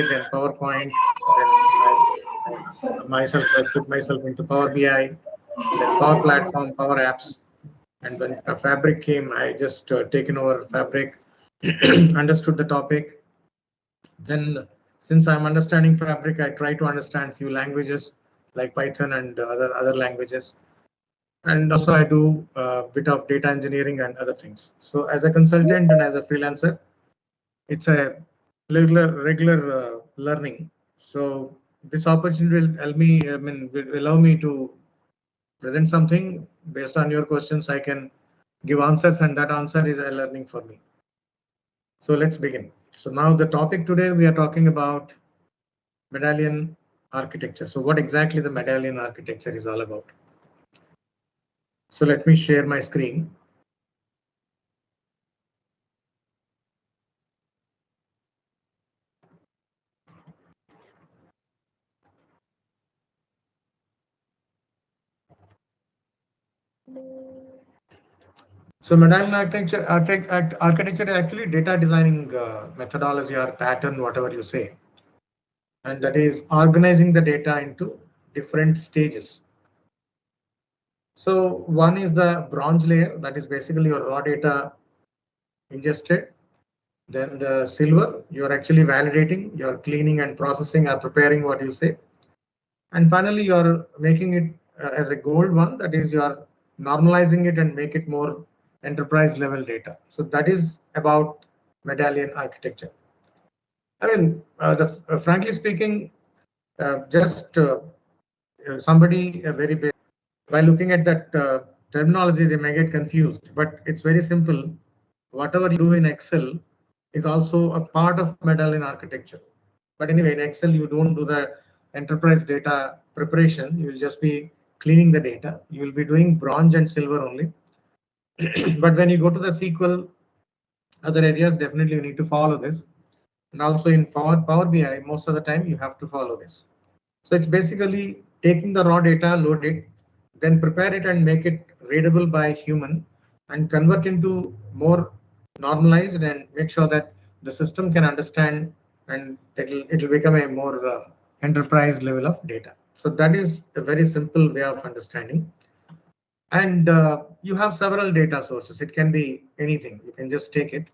then PowerPoint, then I put myself into Power BI, then Power Platform, Power Apps, and when Fabric came, I just taken over Fabric, understood the topic. Then, since I'm understanding Fabric, I try to understand few languages like Python and other languages. And also I do a bit of data engineering and other things. So as a consultant and as a freelancer, it's a regular learning. So this opportunity will help me, will allow me to present something based on your questions. I can give answers, and that answer is a learning for me. So let's begin. So now the topic today, we are talking about Medallion architecture. So what exactly the Medallion architecture is all about? So let me share my screen. So Medallion architecture is actually data designing methodology or pattern, whatever you say. And that is organizing the data into different stages. So one is the bronze layer, that is basically your raw data ingested. Then the silver, you're actually validating, you're cleaning and processing or preparing what you say. And finally, you're making it as a gold one, that is you're normalizing it and make it more enterprise level data. So that is about Medallion architecture. I mean, frankly speaking, somebody very big, by looking at that terminology, they may get confused, but it's very simple. Whatever you do in Excel is also a part of Medallion architecture. But anyway, in Excel, you don't do the enterprise data preparation. You will just be cleaning the data. You will be doing bronze and silver only. But when you go to the SQL, other areas, definitely you need to follow this. And also in Power BI, most of the time you have to follow this. So it's basically taking the raw data, load it, then prepare it and make it readable by human and convert into more normalized and make sure that the system can understand, and it'll become a more enterprise level of data. So that is a very simple way of understanding. And you have several data sources. It can be anything. You can just take it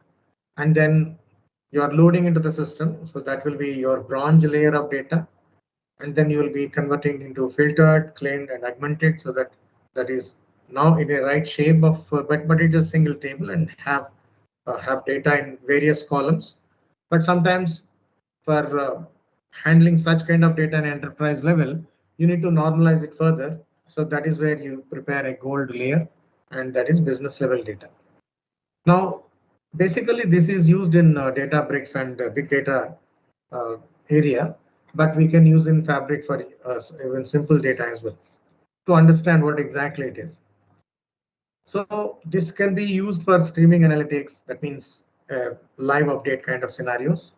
and then you are loading into the system. So that will be your bronze layer of data. And then you will be converting into filtered, cleaned, and augmented, so that is now in a right shape of, but it's a single table and have data in various columns. But sometimes for handling such kind of data in enterprise level, you need to normalize it further. So that is where you prepare a gold layer, and that is business level data. Now, basically, this is used in Databricks and big data area, but we can use in Fabric for even simple data as well to understand what exactly it is. So this can be used for streaming analytics. That means live update kind of scenarios,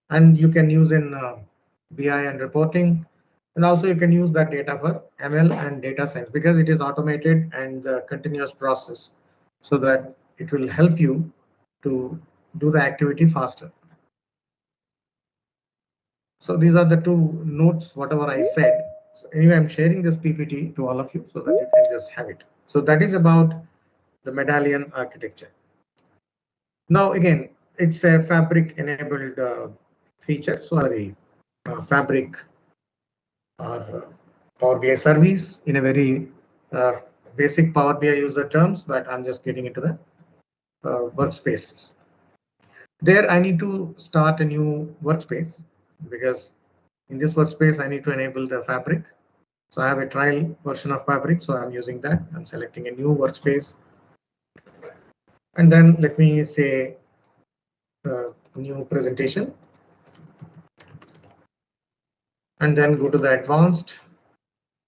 and you can use in BI and reporting, and also you can use that data for ML and data science because it is automated and continuous process, so that it will help you to do the activity faster. So these are the two notes, whatever I said. So anyway, I'm sharing this PPT to all of you so that you can just have it. So that is about the Medallion architecture. Now, again, it's a Fabric enabled feature. So Fabric or Power BI service in a very basic Power BI user terms, but I'm just getting into the workspaces. There, I need to start a new workspace because in this workspace, I need to enable the Fabric. So I have a trial version of Fabric, so I'm using that. I'm selecting a new workspace. And then let me say new presentation. And then go to the advanced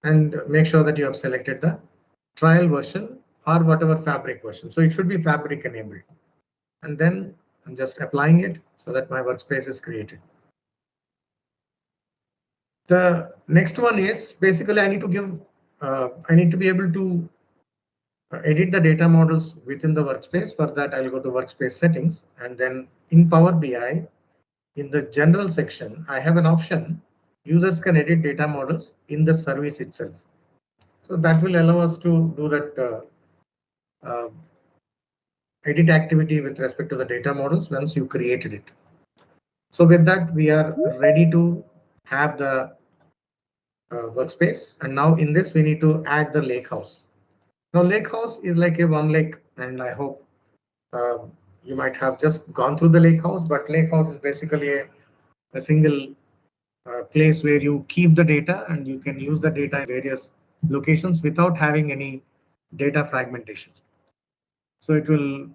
and make sure that you have selected the trial version or whatever Fabric version. So it should be Fabric enabled. And then I'm just applying it so that my workspace is created. The next one is basically I need to be able to edit the data models within the workspace. For that, I'll go to workspace settings, and then in Power BI, in the general section, I have an option. Users can edit data models in the service itself. So that will allow us to do that edit activity with respect to the data models once you created it. So with that, we are ready to have the workspace. And now in this, we need to add the lakehouse. Now lakehouse is like a one lake, and I hope you might have just gone through the lakehouse, but lakehouse is basically a single place where you keep the data and you can use the data in various locations without having any data fragmentation. So it will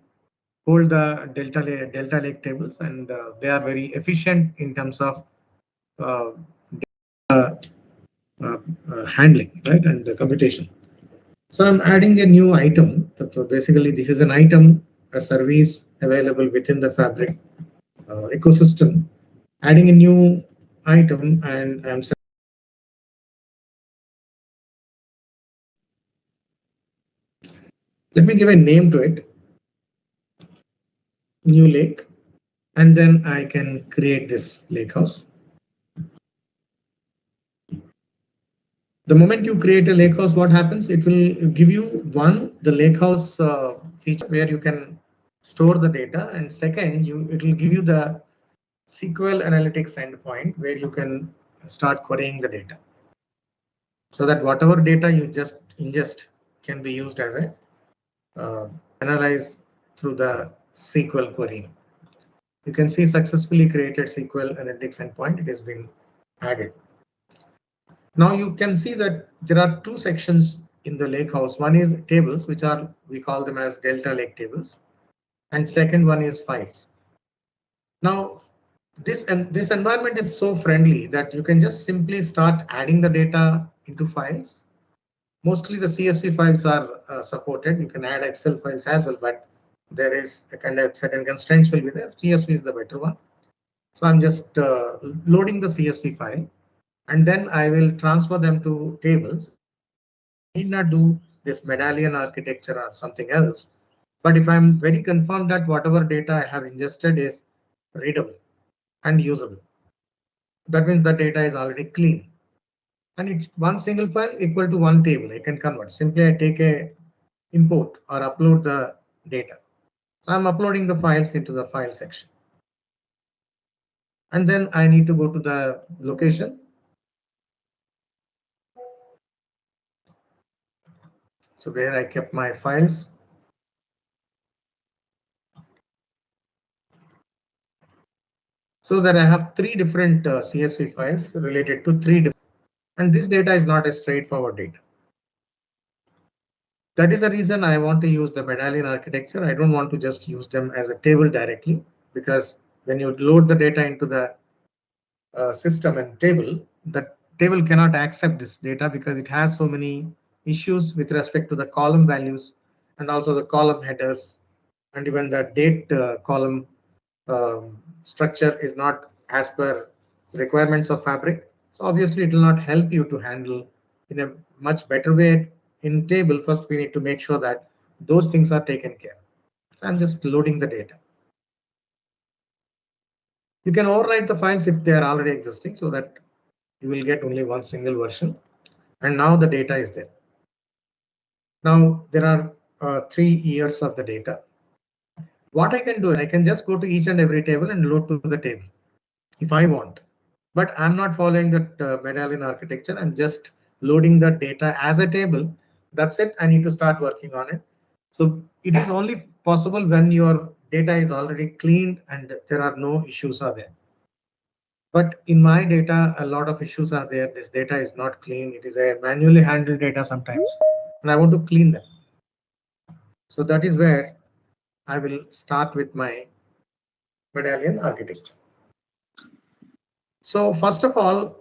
hold the delta lake tables, and they are very efficient in terms of uh, data, handling, right, and the computation. So I'm adding a new item. So basically, this is an item, a service available within the Fabric ecosystem. Adding a new item, and I'm let me give a name to it, new lake, and then I can create this lakehouse. The moment you create a lakehouse, what happens? It will give you the lakehouse feature where you can store the data, and second, it will give you the SQL analytics endpoint where you can start querying the data, so that whatever data you just ingest can be used as a analyze through the SQL query. You can see successfully created SQL analytics endpoint. It has been added. Now you can see that there are two sections in the lakehouse. One is tables, which are, we call them as delta lake tables, and second one is files. Now this environment is so friendly that you can just simply start adding the data into files. Mostly the CSV files are supported. You can add Excel files as well, but there is a kind of certain constraints will be there. CSV is the better one. So I'm just loading the CSV file, and then I will transfer them to tables. I need not do this Medallion architecture or something else. But if I'm very confirmed that whatever data I have ingested is readable and usable, that means the data is already clean. And it's one single file equal to one table. I can convert. Simply I take a import or upload the data. So I'm uploading the files into the file section. And then I need to go to the location. So where I kept my files. So that I have three different CSV files related to three different, and this data is not a straightforward data. That is the reason I want to use the Medallion architecture. I don't want to just use them as a table directly, because when you load the data into the system and table, the table cannot accept this data because it has so many issues with respect to the column values and also the column headers, and even the date column structure is not as per requirements of Fabric. So obviously it will not help you to handle in a much better way. In table, first we need to make sure that those things are taken care of. So I'm just loading the data. You can overwrite the files if they are already existing, so that you will get only one single version. And now the data is there. Now there are 3 years of the data. What I can do is I can just go to each and every table and load to the table if I want. But I'm not following that Medallion architecture. I'm just loading the data as a table. That's it. I need to start working on it. So it is only possible when your data is already cleaned and there are no issues are there. But in my data, a lot of issues are there. This data is not clean. It is a manually handled data sometimes, and I want to clean them. So that is where I will start with my Medallion architecture. So first of all,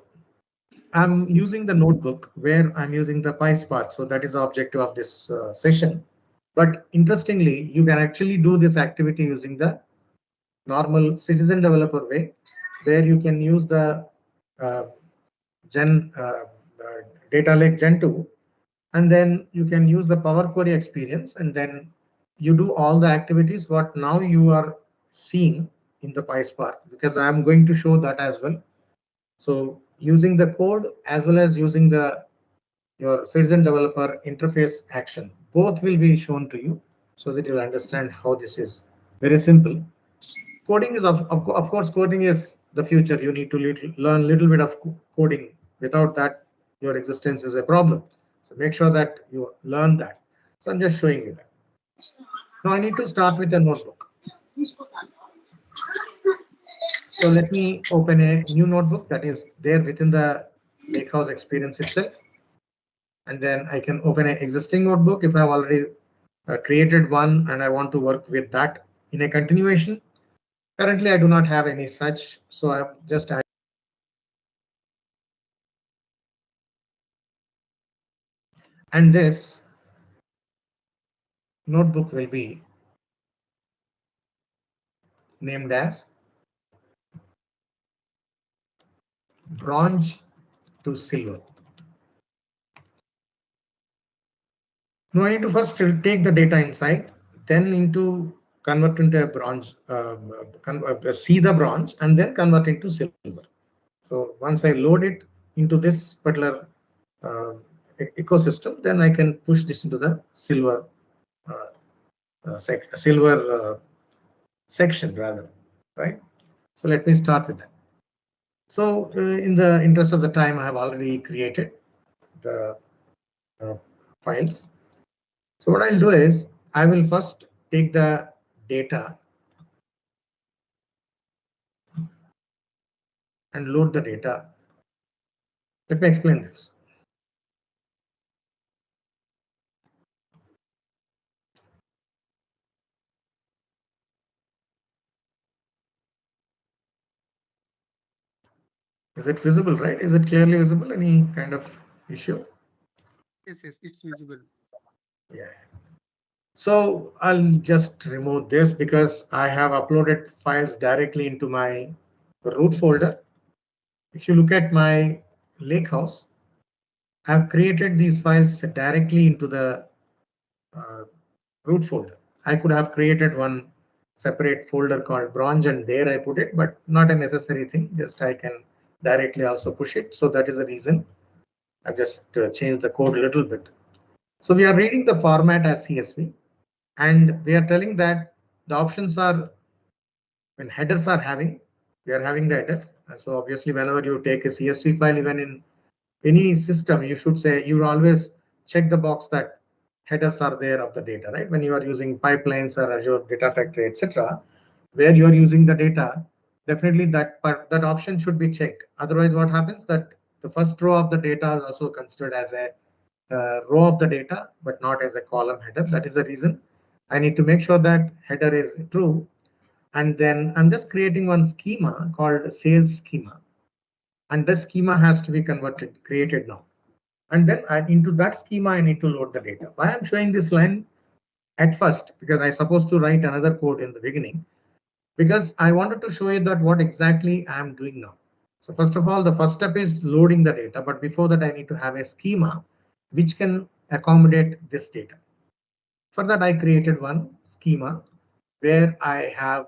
I'm using the notebook where I'm using the Apache Spark. So that is the objective of this session. But interestingly, you can actually do this activity using the normal citizen developer way, where you can use the data lake Gen 2, and then you can use the Power Query experience, and then you do all the activities what now you are seeing in the PySpark, because I'm going to show that as well. So using the code as well as using your citizen developer interface action, both will be shown to you so that you'll understand how this is very simple. Coding is of course, coding is the future. You need to learn a little bit of coding. Without that, your existence is a problem. So make sure that you learn that. So I'm just showing you that. Now I need to start with a notebook. So let me open a new notebook that is there within the Lakehouse experience itself. And then I can open an existing notebook if I've already created one and I want to work with that in a continuation. Currently, I do not have any such, so I'm just adding. And this notebook will be named as bronze to silver. Now I need to first take the data inside, then into convert into a bronze, see the bronze, and then convert into silver. So once I load it into this particular ecosystem, then I can push this into the silver section rather, right? So let me start with that. So in the interest of the time, I have already created the files. So what I'll do is I will first take the data and load the data. Let me explain this. Is it visible, right? Is it clearly visible? Any kind of issue? Yes, it's visible. Yeah. So I'll just remove this because I have uploaded files directly into my root folder. If you look at my Lakehouse, I've created these files directly into the root folder. I could have created one separate folder called bronze and there I put it, but not a necessary thing. Just I can directly also push it. So that is the reason I've just changed the code a little bit. So we are reading the format as CSV, and we are telling that the options are when headers are having, we are having the headers. So obviously, whenever you take a CSV file, even in any system, you should say you always check the box that headers are there of the data, right? When you are using pipelines or Azure Data Factory, etc., where you are using the data, definitely that option should be checked. Otherwise, what happens that the first row of the data is also considered as a row of the data, but not as a column header. That is the reason I need to make sure that header is true. And then I'm just creating one schema called sales schema. And this schema has to be created now. And then into that schema, I need to load the data. Why I'm showing this line at first, because I'm supposed to write another code in the beginning, because I wanted to show you that what exactly I'm doing now. So first of all, the first step is loading the data. But before that, I need to have a schema which can accommodate this data. For that, I created one schema where I have,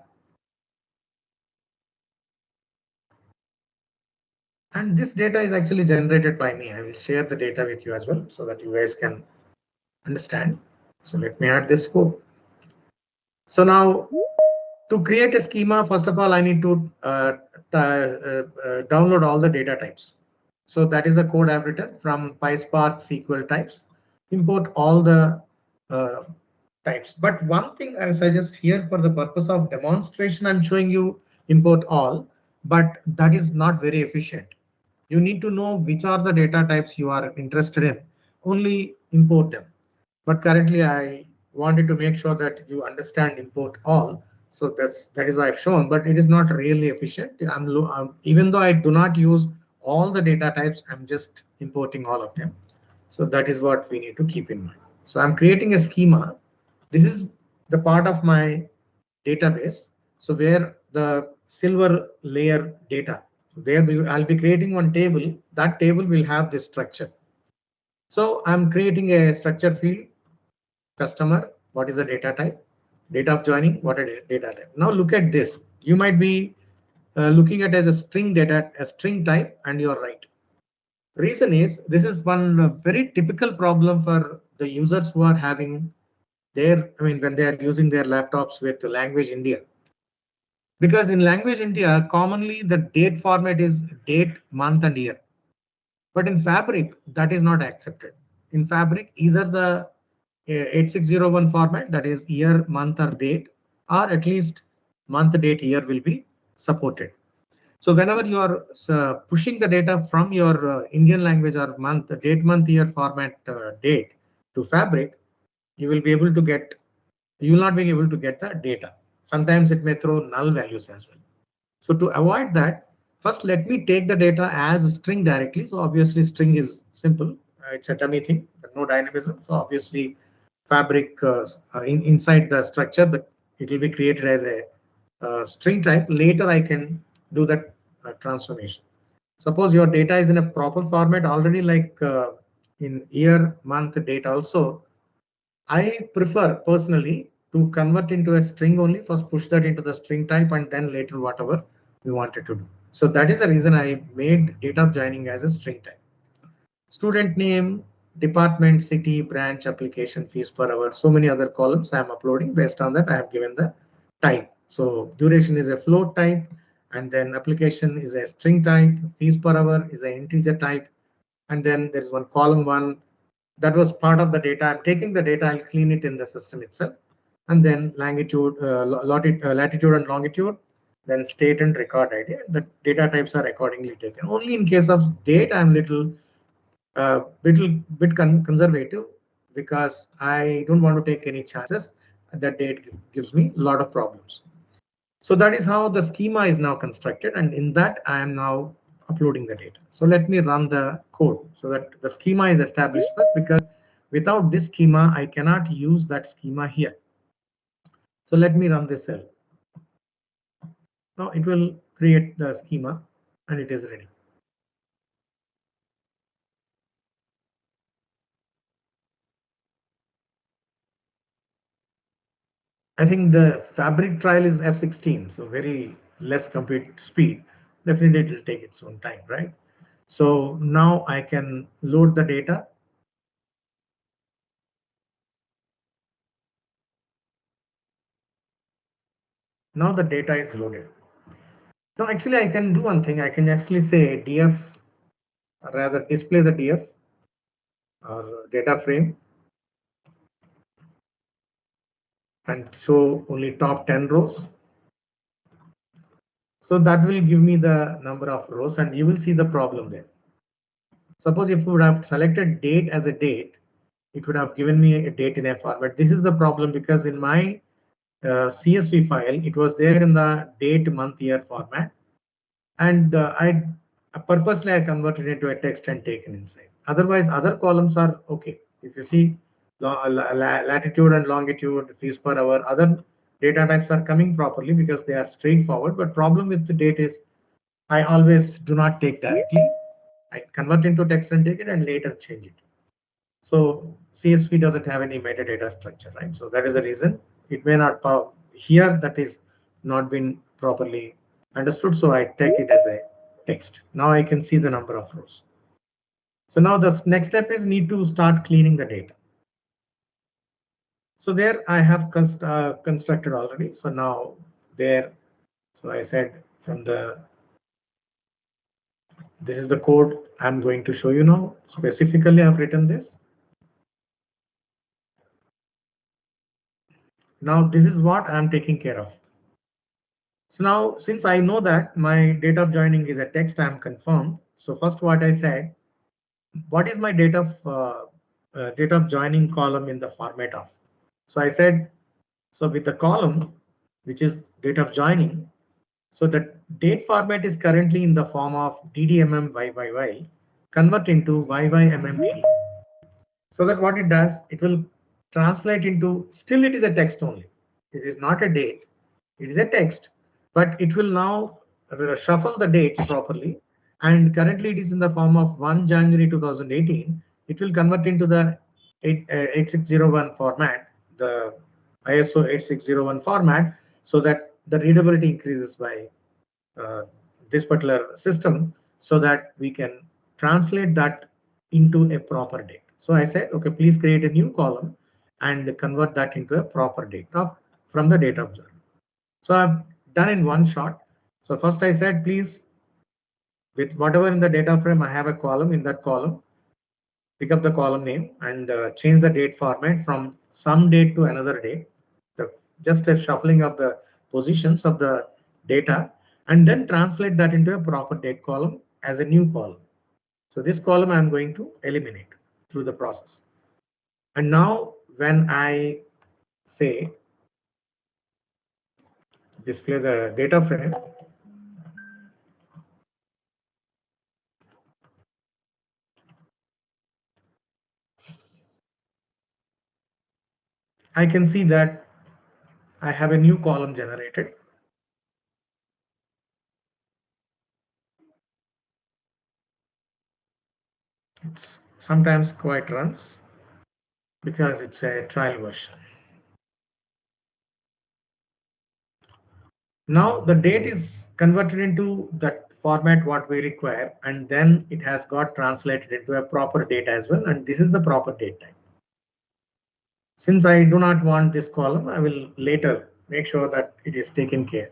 and this data is actually generated by me. I will share the data with you as well so that you guys can understand. So let me add this code. So now to create a schema, first of all, I need to download all the data types. So that is the code I've written from PySpark SQL types, import all the types. But one thing I suggest here for the purpose of demonstration, I'm showing you import all, but that is not very efficient. You need to know which are the data types you are interested in, only import them. But currently I wanted to make sure that you understand import all. So that is why I've shown, but it is not really efficient. Even though I do not use all the data types, I'm just importing all of them. So that is what we need to keep in mind. So I'm creating a schema. This is the part of my database. So where the silver layer data, where I'll be creating one table, that table will have this structure. So I'm creating a structure field, customer, what is the data type, date of joining, what is data type. Now look at this. You might be looking at as a string data, a string type, and you're right. Reason is this is one very typical problem for the users who are having their, I mean, when they are using their laptops with language India. Because in language India, commonly the date format is date, month, and year. But in Fabric, that is not accepted. In Fabric, either the 8601 format, that is year, month, or date, or at least month, date, year will be supported. So whenever you are pushing the data from your Indian language or month, date, month, year format date to Fabric, you will be able to get, you will not be able to get the data. Sometimes it may throw null values as well. So to avoid that, first let me take the data as a string directly. So obviously string is simple. It's a dummy thing, but no dynamism. So obviously Fabric inside the structure that it will be created as a string type. Later I can do that transformation. Suppose your data is in a proper format already, like in year, month, date also. I prefer personally to convert into a string only, first push that into the string type and then later whatever we wanted to do. So that is the reason I made data of joining as a string type. Student name, department, city, branch, application, fees per hour, so many other columns I am uploading. Based on that, I have given the type. So duration is a float type, and then application is a string type, fees per hour is an integer type, and then there's one column one that was part of the data. I'm taking the data, I'll clean it in the system itself, and then longitude, latitude and longitude, then state and record ID. The data types are accordingly taken. Only in case of date, I'm little bit conservative because I don't want to take any chances. That date gives me a lot of problems. So that is how the schema is now constructed, and in that I am now uploading the data. So let me run the code so that the schema is established first, because without this schema I cannot use that schema here. So let me run this cell. Now it will create the schema and it is ready. I think the Fabric trial is F16, so very less compute speed. Definitely it will take its own time, right? So now I can load the data. Now the data is loaded. Now actually I can do one thing. I can actually say df, or rather display the df or data frame and show only top 10 rows. So that will give me the number of rows, and you will see the problem there. Suppose if you would have selected date as a date, it would have given me a date in a format. This is the problem because in my CSV file, it was there in the date, month, year format, and I purposely I converted it into a text and taken inside. Otherwise, other columns are okay. If you see latitude and longitude, fees per hour, other data types are coming properly because they are straightforward. But problem with the date is I always do not take directly. I convert into text and take it and later change it. So CSV doesn't have any metadata structure, right? So that is the reason it may not here, that is not been properly understood. So I take it as a text. Now I can see the number of rows. So now the next step is need to start cleaning the data. So there I have constructed already. So now there, so I said from the, this is the code I'm going to show you now. Specifically, I've written this. Now this is what I'm taking care of. So now, since I know that my date of joining is a text, I'm confirmed. So first what I said, what is my date of joining column in the format of? So I said, so with the column, which is date of joining, so the date format is currently in the form of DDMM convert into YYMMDD. So that what it does, it will translate into, still it is a text only. It is not a date, it is a text, but it will now shuffle the dates properly. And currently it is in the form of 1 January 2018. It will convert into the 8601 format, the ISO 8601 format, so that the readability increases by this particular system so that we can translate that into a proper date. So I said, okay, please create a new column and convert that into a proper date from the data observer. So I've done in one shot. So first I said, please, with whatever in the data frame, I have a column. In that column, pick up the column name and change the date format from some date to another date. Just a shuffling of the positions of the data, and then translate that into a proper date column as a new column. So this column I'm going to eliminate through the process. And now when I say display the data frame, I can see that I have a new column generated. It's sometimes quite runs because it's a trial version. Now the date is converted into that format what we require, and then it has got translated into a proper date as well, and this is the proper date type. Since I do not want this column, I will later make sure that it is taken care.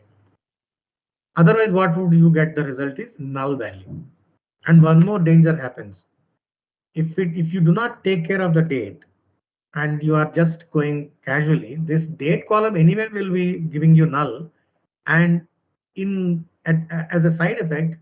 Otherwise, what would you get? The result is null value. And one more danger happens. If you do not take care of the date and you are just going casually, this date column anyway will be giving you null, and as a side effect,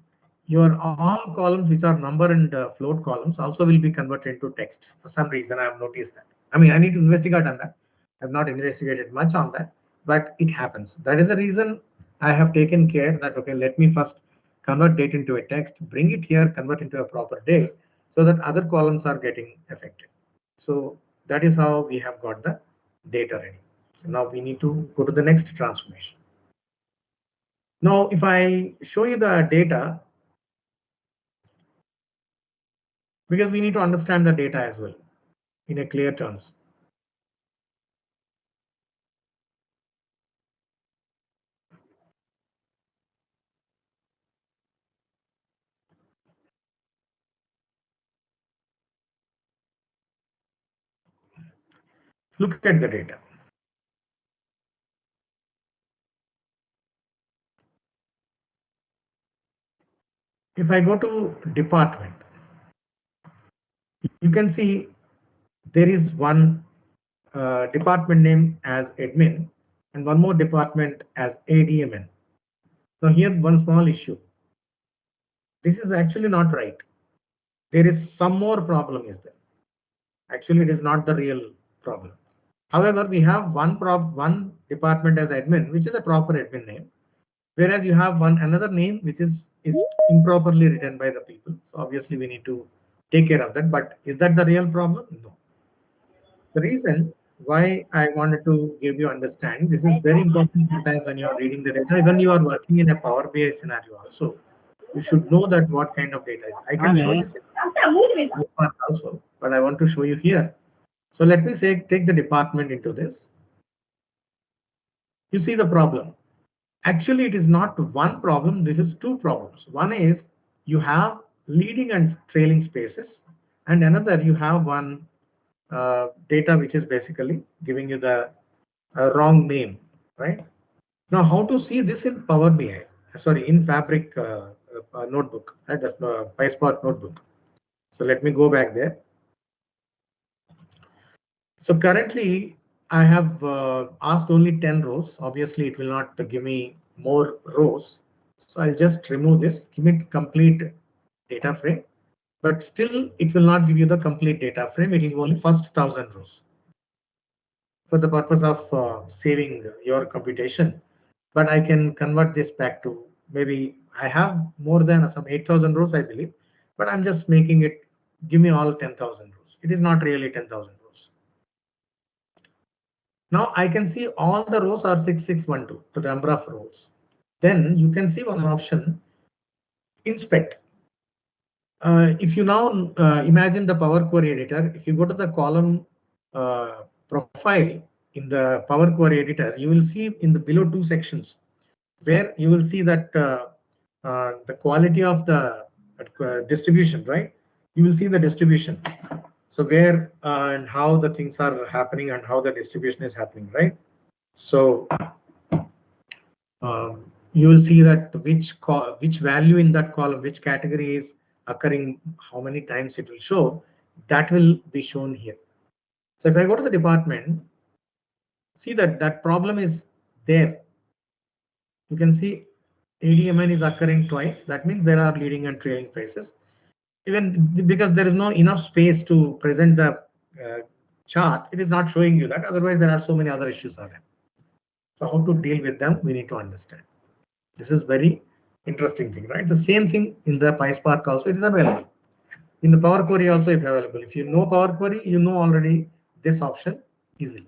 your all columns which are number and float columns also will be converted into text. For some reason, I have noticed that. I mean, I need to investigate on that. I've not investigated much on that, but it happens. That is the reason I have taken care that, okay, let me first convert date into a text, bring it here, convert into a proper date, so that other columns are getting affected. So that is how we have got the data ready. So now we need to go to the next transformation. Now, if I show you the data, because we need to understand the data as well in a clear terms. Look at the data. If I go to department, you can see there is one department name as admin and one more department as ADMN. Now here one small issue. This is actually not right. There is some more problem is there. Actually, it is not the real problem. However, we have one department as admin, which is a proper admin name, whereas you have another name which is improperly written by the people. So obviously we need to take care of that. But is that the real problem? No. The reason why I wanted to give you understand, this is very important sometimes when you are reading the data, when you are working in a Power BI scenario also, you should know that what kind of data is. I can show this also, but I want to show you here. So let me say, take the department into this. You see the problem. Actually, it is not one problem. This is two problems. One is you have leading and trailing spaces, and another you have one data which is basically giving you the wrong name, right? Now, how to see this in Power BI? Sorry, in Fabric notebook, right? PySpark notebook. So let me go back there. So currently, I have asked only 10 rows. Obviously, it will not give me more rows. So I'll just remove this, give it complete data frame. But still, it will not give you the complete data frame. It will only first 1000 rows for the purpose of saving your computation. But I can convert this back to maybe I have more than some 8000 rows, I believe. But I'm just making it give me all 10,000 rows. It is not really 10,000 rows. Now I can see all the rows are 6612, the number of rows. Then you can see one option, inspect. If you now imagine the Power Query editor, if you go to the column profile in the Power Query editor, you will see in the below two sections, where you will see that the quality of the distribution, right? You will see the distribution. So where and how the things are happening and how the distribution is happening, right? So you will see that which value in that column, which category is occurring, how many times it will show, that will be shown here. So if I go to the department, see that that problem is there. You can see ADMN is occurring twice. That means there are leading and trailing phases. Even because there is no enough space to present the chart, it is not showing you that. Otherwise, there are so many other issues are there. So how to deal with them, we need to understand. This is very interesting thing, right? The same thing in the PySpark also, it is available. In the Power Query also it's available. If you know Power Query, you know already this option easily.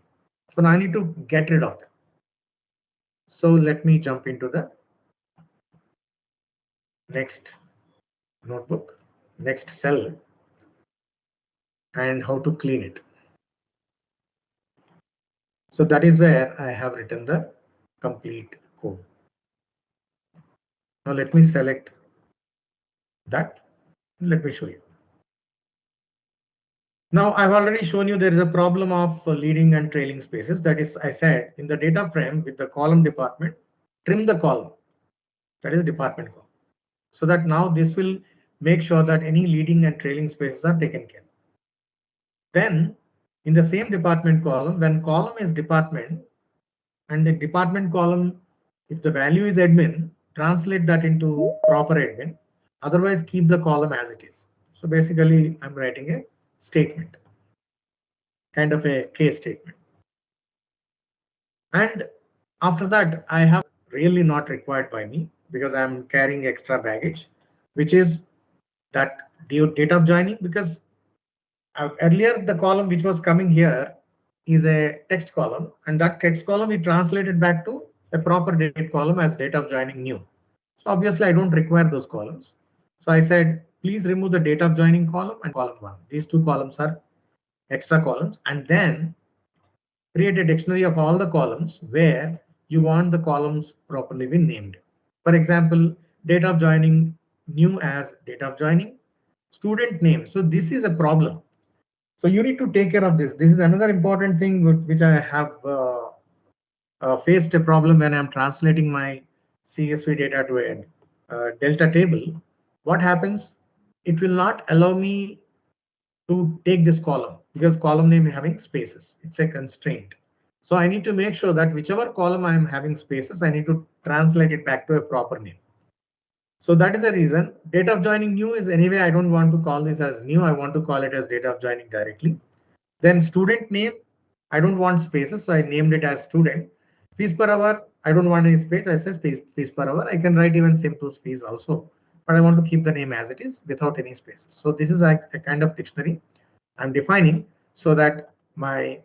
So now I need to get rid of that. So let me jump into the next notebook, next cell, and how to clean it. So that is where I have written the complete code. Now let me select that. Let me show you. Now I've already shown you there is a problem of leading and trailing spaces. That is, I said in the data frame with the column department, trim the column. That is department column. So that now this will make sure that any leading and trailing spaces are taken care of. Then in the same department column, when column is department and the department column, if the value is admin, translate that into proper admin. Otherwise, keep the column as it is. So basically, I'm writing a statement, kind of a case statement. And after that, I have really not required by me because I'm carrying extra baggage, which is that date of joining, because earlier the column which was coming here is a text column, and that text column we translated back to a proper date column as date of joining new. So obviously I don't require those columns. So I said, please remove the date of joining column and column 1. These two columns are extra columns, and then create a dictionary of all the columns where you want the columns properly be named. For example, date of joining new as date of joining, student name. So this is a problem. So you need to take care of this. This is another important thing which I have faced a problem when I'm translating my CSV data to a delta table. What happens? It will not allow me to take this column because column name having spaces. It's a constraint. So I need to make sure that whichever column I am having spaces, I need to translate it back to a proper name. So that is the reason date of joining new is anyway, I don't want to call this as new. I want to call it as date of joining directly. Then student name, I don't want spaces. So I named it as student. Fees per hour, I don't want any space. I say fees per hour. I can write even simple fees also, but I want to keep the name as it is without any spaces. So this is a kind of dictionary I'm defining so that my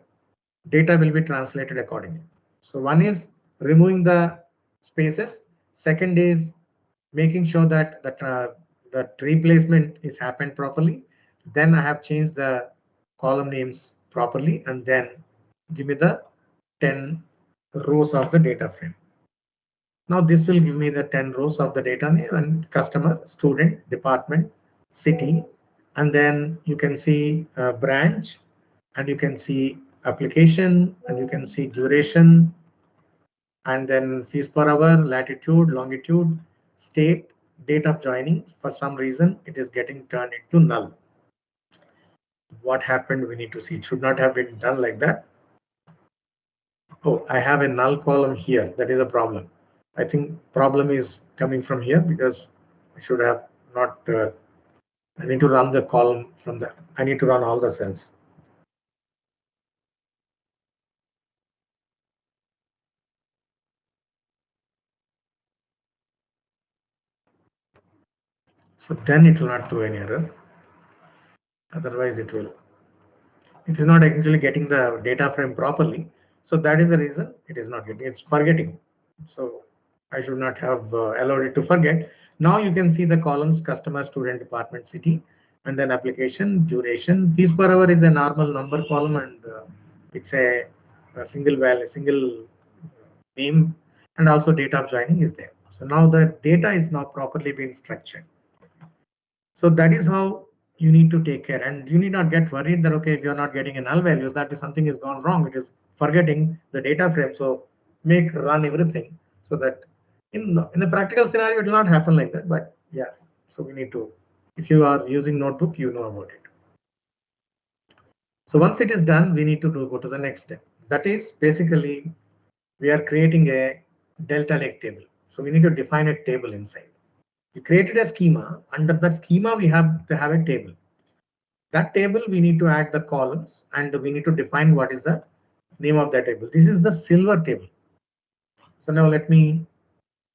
data will be translated accordingly. So one is removing the spaces. Second is making sure that the replacement is happened properly. Then I have changed the column names properly, and then give me the 10 rows of the data frame. Now this will give me the 10 rows of the data name and customer, student, department, city, and then you can see branch, and you can see application, and you can see duration, and then fees per hour, latitude, longitude, state, date of joining. For some reason, it is getting turned into null. What happened? We need to see. It should not have been done like that. Oh, I have a null column here. That is a problem. I think problem is coming from here because I should have not. I need to run the column from the. I need to run all the cells. So then it will not throw any error. Otherwise, it will. It is not actually getting the data frame properly. So that is the reason it is not getting. It's forgetting. So I should not have allowed it to forget. Now you can see the columns: customer, student, department, city, and then application, duration. Fees per hour is a normal number column, and it's a single value, single name. and also date of joining is there. So now the data is now properly being structured. So that is how you need to take care, and you need not get worried that okay, if you're not getting a null values, that is something is gone wrong. It is forgetting the data frame. So make run everything so that in a practical scenario it will not happen like that. But yeah, so we need to, if you are using notebook, you know about it. So once it is done, we need to go to the next step. That is basically we are creating a delta lake table. So we need to define a table inside. We created a schema. Under that schema, we have to have a table. That table, we need to add the columns and we need to define what is the name of that table. This is the silver table. So now let me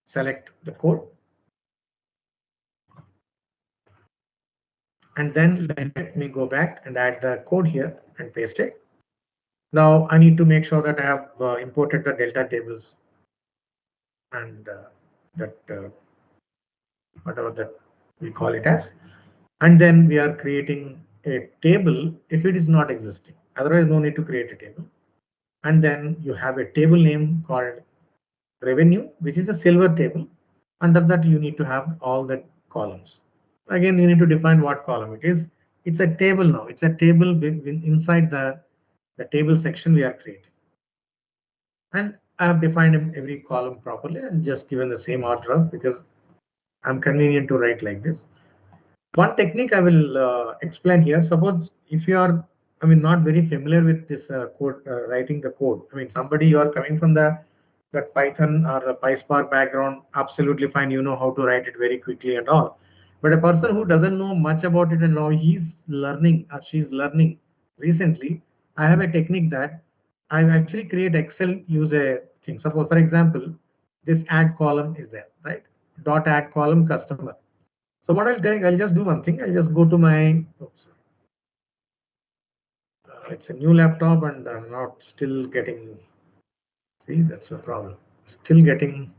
select the code. And then let me go back and add the code here and paste it. Now I need to make sure that I have imported the delta tables and that whatever that we call it as. And then we are creating a table if it is not existing. Otherwise, no need to create a table. And then you have a table name called revenue, which is a silver table. Under that, you need to have all the columns. Again, you need to define what column it is. It's a table now. It's a table inside the table section we are creating. And I have defined every column properly and just given the same order of, because I'm convenient to write like this. One technique I will explain here. Suppose if you are, I mean, not very familiar with this code, writing the code. I mean, somebody you are coming from that Python or a PySpark background, absolutely fine. You know how to write it very quickly and all. But a person who doesn't know much about it and now he's learning or she's learning recently, I have a technique that I actually create Excel use a thing. Suppose, for example, this add column is there, right? Dot add column customer. So what I'll take, I'll just do one thing. I'll just go to my, oops, it's a new laptop and I'm not still getting, see, that's the problem. Still getting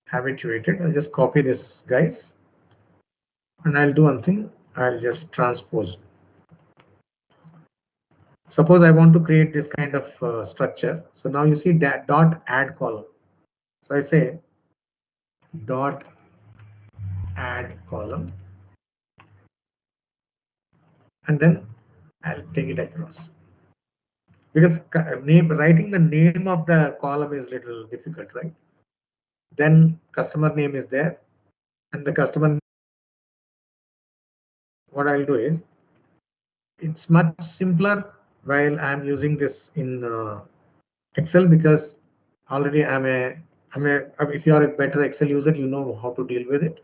habituated. I'll just copy this, guys. And I'll do one thing. I'll just transpose. Suppose I want to create this kind of structure. So now you see that dot add column. So I say dot add column. And then I'll take it across. Because writing the name of the column is little difficult, right? Then customer name is there, and the customer. What I'll do is, it's much simpler while I'm using this in Excel, because already if you are a better Excel user, you know how to deal with it.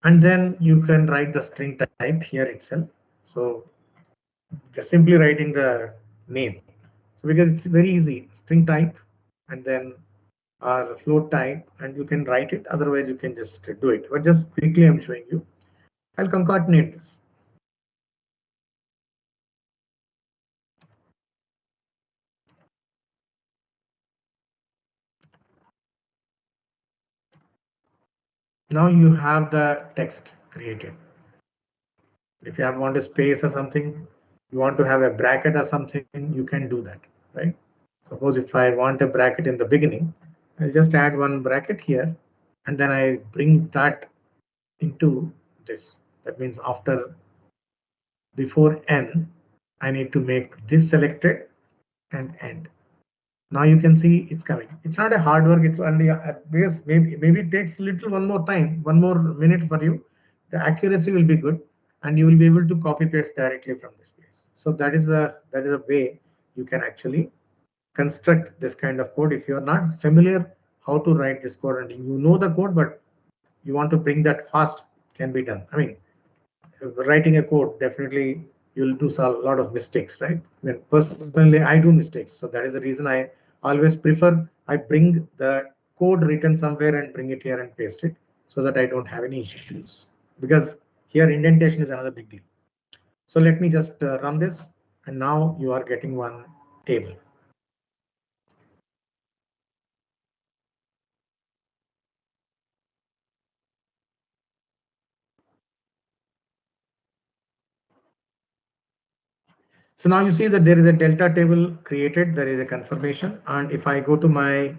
And then you can write the string type here itself. So just simply writing the name. So because it's very easy, string type and then or float type, and you can write it. Otherwise, you can just do it. But just quickly, I'm showing you. I'll concatenate this. Now you have the text created. If you want a space or something, you want to have a bracket or something, you can do that, right? Suppose if I want a bracket in the beginning, I'll just add one bracket here, and then I bring that into this. That means before n, I need to make this selected and end. Now you can see it's coming. It's not a hard work. It's only because maybe it takes one more time, one more minute for you. The accuracy will be good, and you will be able to copy paste directly from this place. So that is a way you can actually construct this kind of code. If you are not familiar how to write this code and you know the code, but you want to bring that fast, can be done. I mean, writing a code, definitely you'll do a lot of mistakes, right? Then personally, I do mistakes. So that is the reason I always prefer, I bring the code written somewhere and bring it here and paste it so that I don't have any issues. Because here indentation is another big deal. So let me just run this, and now you are getting one table. So now you see that there is a delta table created, there is a confirmation. And if I go to my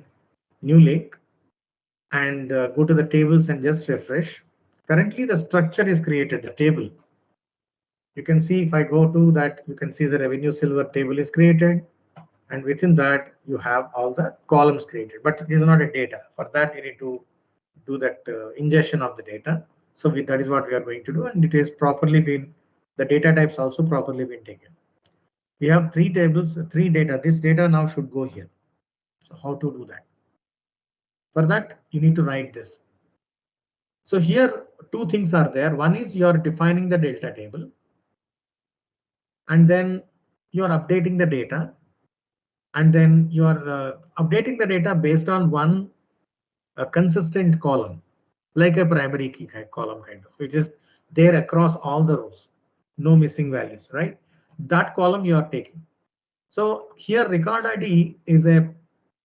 new lake and go to the tables and just refresh, currently the structure is created, the table. You can see if I go to that, you can see the revenue silver table is created. And within that, you have all the columns created, but it is not a data. For that, you need to do that ingestion of the data. So that is what we are going to do. And it is properly been, the data types also properly been taken. We have three tables, three data. This data now should go here. So how to do that? For that, you need to write this. So here, two things are there. One is you are defining the delta table. And then you are updating the data. And then you are updating the data based on one consistent column, like a primary key column kind of, which is there across all the rows, no missing values, right? That column you are taking. So here record ID is a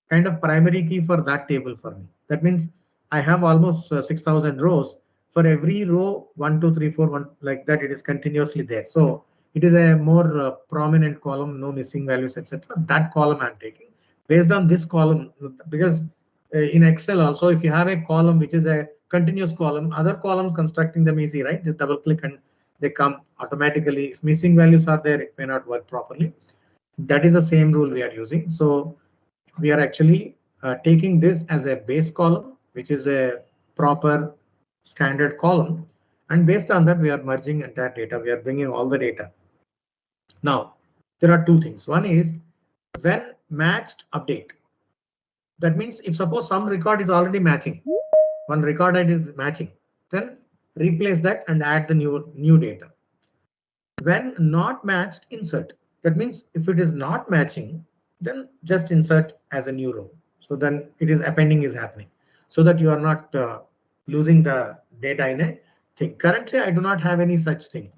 kind of primary key for that table for me. That means I have almost 6,000 rows. For every row, 1, 2, 3, 4, 1, like that, it is continuously there. So it is a more prominent column, no missing values, etc. That column I'm taking based on this column, because in Excel also, if you have a column which is a continuous column, other columns constructing them easy, right? Just double click and they come automatically. If missing values are there, it may not work properly. That is the same rule we are using. So we are actually taking this as a base column, which is a proper standard column. And based on that, we are merging entire data. We are bringing all the data. Now, there are two things. One is when matched update. That means if suppose some record is already matching, one record ID is matching, then replace that and add the new data. When not matched, insert. That means if it is not matching, then just insert as a new row. So then it is appending is happening, so that you are not losing the data in a thing. Currently, I do not have any such thing.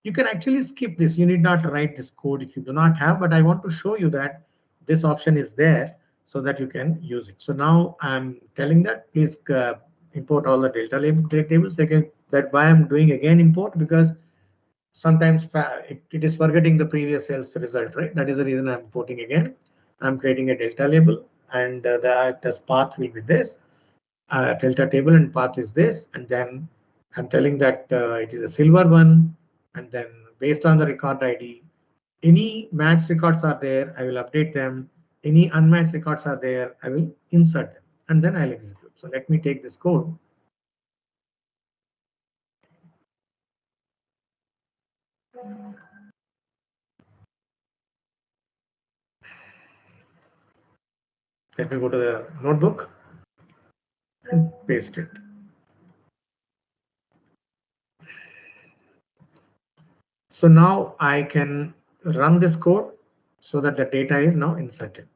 You can actually skip this. You need not write this code if you do not have, but I want to show you that this option is there so that you can use it. So now I'm telling that please import all the data tables again. That why I'm doing again import, because sometimes it is forgetting the previous sales result, right? That is the reason I'm importing again. I'm creating a delta label, and the path will be this. Delta table and path is this, and then I'm telling that it is a silver one, and then based on the record ID, any matched records are there, I will update them. Any unmatched records are there, I will insert them, and then I'll execute. So let me take this code. Let me go to the notebook and paste it. So now I can run this code so that the data is now inserted.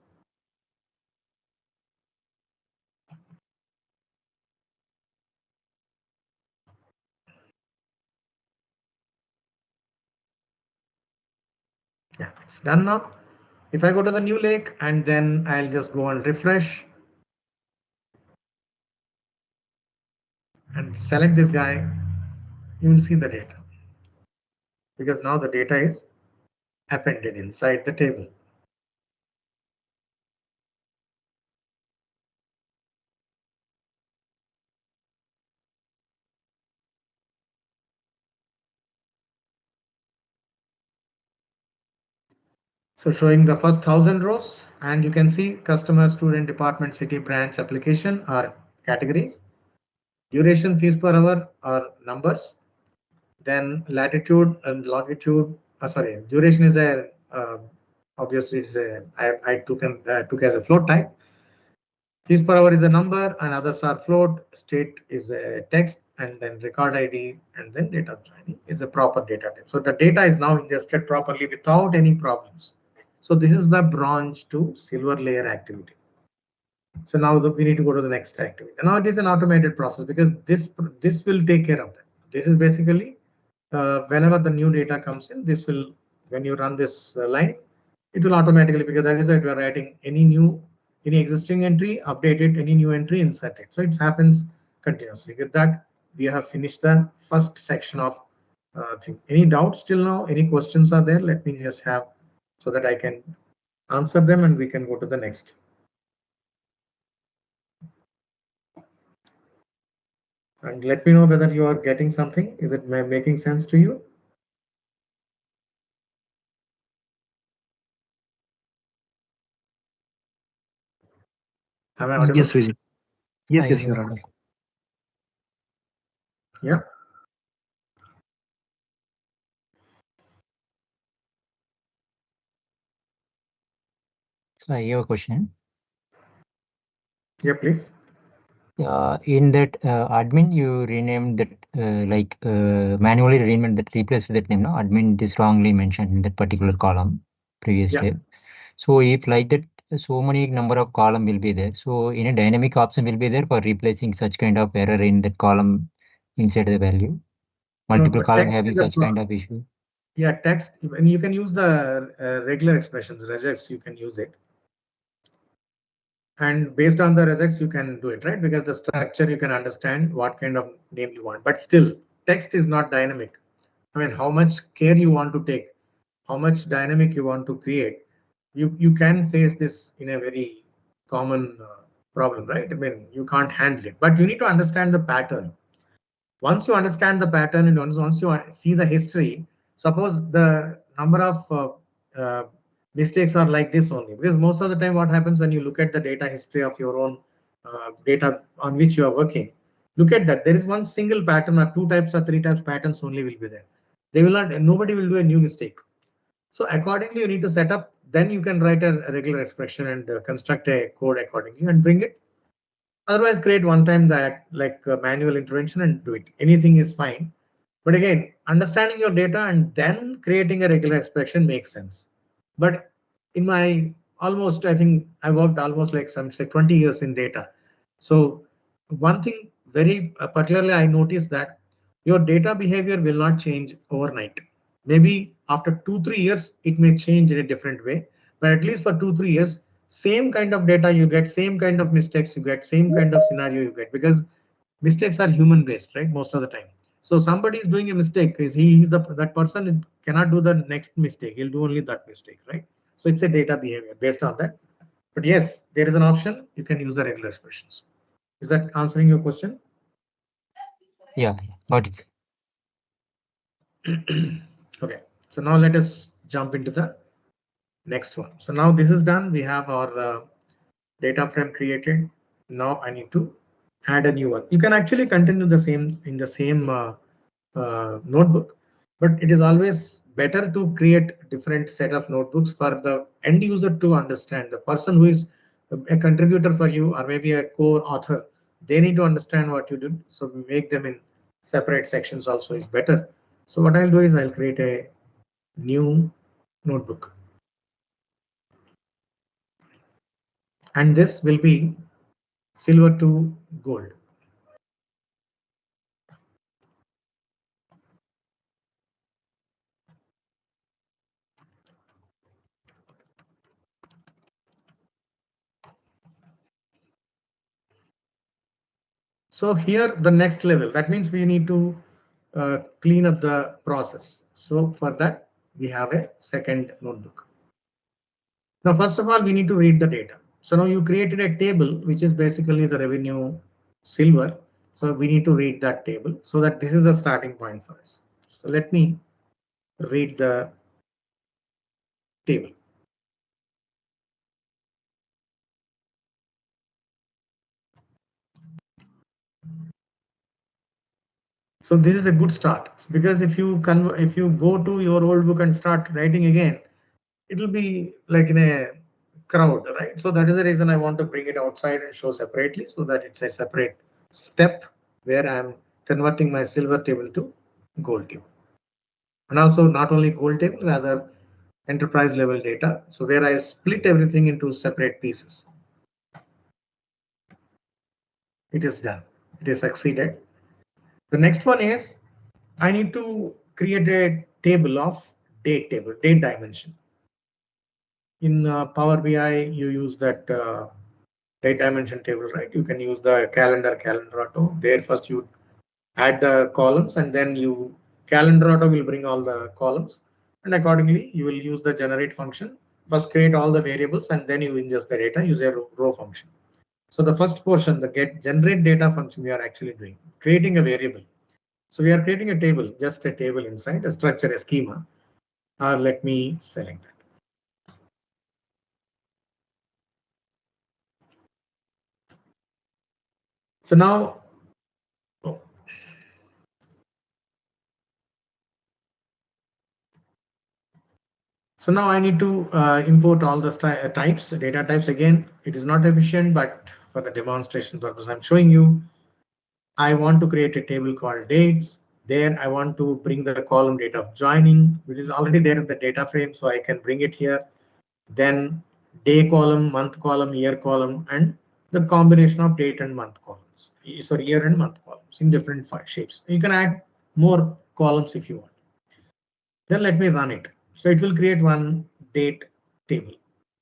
Yeah, it's done now. If I go to the new lake and then I'll just go and refresh and select this guy, you will see the data, because now the data is appended inside the table. So showing the first 1,000 rows, and you can see customer, student, department, city, branch, application are categories. Duration, fees per hour are numbers. Then latitude and longitude. Sorry, duration is a obviously it's a I took as a float type. Fees per hour is a number, and others are float. State is a text, and then record ID, and then date of joining is a proper data type. So the data is now ingested properly without any problems. So this is the bronze to silver layer activity. So now we need to go to the next activity. And now it is an automated process, because this will take care of that. This is basically whenever the new data comes in, this will, when you run this line, it will automatically, because that is why we are writing any existing entry, update it, any new entry, insert it. So it happens continuously. With that, we have finished the first section of thing. Any doubts till now? Any questions are there? Let me just have so that I can answer them and we can go to the next. And let me know whether you are getting something. Is it making sense to you? Am I audible? Yes, Vijay. Yes, you are audible. Yeah. So I have a question. Yeah, please. In that admin, you renamed that manually renamed that, replaced that name. No, admin is wrongly mentioned in that particular column previously. Yeah. So if like that, so many number of column will be there. So any dynamic option will be there for replacing such kind of error in that column inside the value. Multiple column having such kind of issue. Yeah, text, and you can use the regular expressions, regex, you can use it. And based on the regex, you can do it, right? Because the structure, you can understand what kind of name you want. But still, text is not dynamic. I mean, how much care you want to take, how much dynamic you want to create. You can face this in a very common problem, right? I mean, you can't handle it, but you need to understand the pattern. Once you understand the pattern and once you see the history, suppose the number of mistakes are like this only, because most of the time what happens when you look at the data history of your own data on which you are working, look at that. There is one single pattern or 2 types or 3 types patterns only will be there. They will not, nobody will do a new mistake. So accordingly, you need to set up, then you can write a regular expression and construct a code accordingly and bring it. Otherwise, create one time that like manual intervention and do it. Anything is fine. But again, understanding your data and then creating a regular expression makes sense. But in my almost, I think I worked almost like some say 20 years in data. So one thing very particularly I noticed that your data behavior will not change overnight. Maybe after 2-3 years, it may change in a different way. But at least for 2-3 years, same kind of data you get, same kind of mistakes you get, same kind of scenario you get, because mistakes are human based, right? Most of the time. So somebody is doing a mistake, is he's that person cannot do the next mistake. He'll do only that mistake, right? So it's a data behavior based on that. But yes, there is an option. You can use the regular expressions. Is that answering your question? Yeah, got it. Okay, so now let us jump into the next one. So now this is done. We have our data frame created. Now I need to add a new one. You can actually continue the same in the same notebook, but it is always better to create different set of notebooks for the end user to understand. The person who is a contributor for you or maybe a core author, they need to understand what you did. So make them in separate sections also is better. So what I'll do is I'll create a new notebook. And this will be silver to gold. So here the next level, that means we need to clean up the process. So for that, we have a second notebook. Now, first of all, we need to read the data. So now you created a table, which is basically the revenue silver. So we need to read that table so that this is the starting point for us. So let me read the table. So this is a good start, because if you go to your old book and start writing again, it will be like in a crowd, right? So that is the reason I want to bring it outside and show separately, so that it's a separate step where I'm converting my silver table to gold table. And also not only gold table, rather enterprise level data. So where I split everything into separate pieces. It is done. It is succeeded. The next one is I need to create a table of date dimension. In Power BI, you use that date dimension table, right? You can use the calendar auto. There first you add the columns and then calendar auto will bring all the columns. and accordingly you will use the generate function. First create all the variables and then you ingest the data, use a row function. So the first portion, the get generate data function, we are actually doing creating a variable. So we are creating a table, just a table inside a structure, a schema. Let me select that. So now, so now I need to import all the types, data types. Again, it is not efficient, but for the demonstration purpose, I'm showing you. I want to create a table called dates. There, I want to bring the column date of joining, which is already there in the data frame, so I can bring it here. Then day column, month column, year column, and the combination of date and month columns. So year and month columns in different shapes. You can add more columns if you want. Then let me run it. So it will create one date table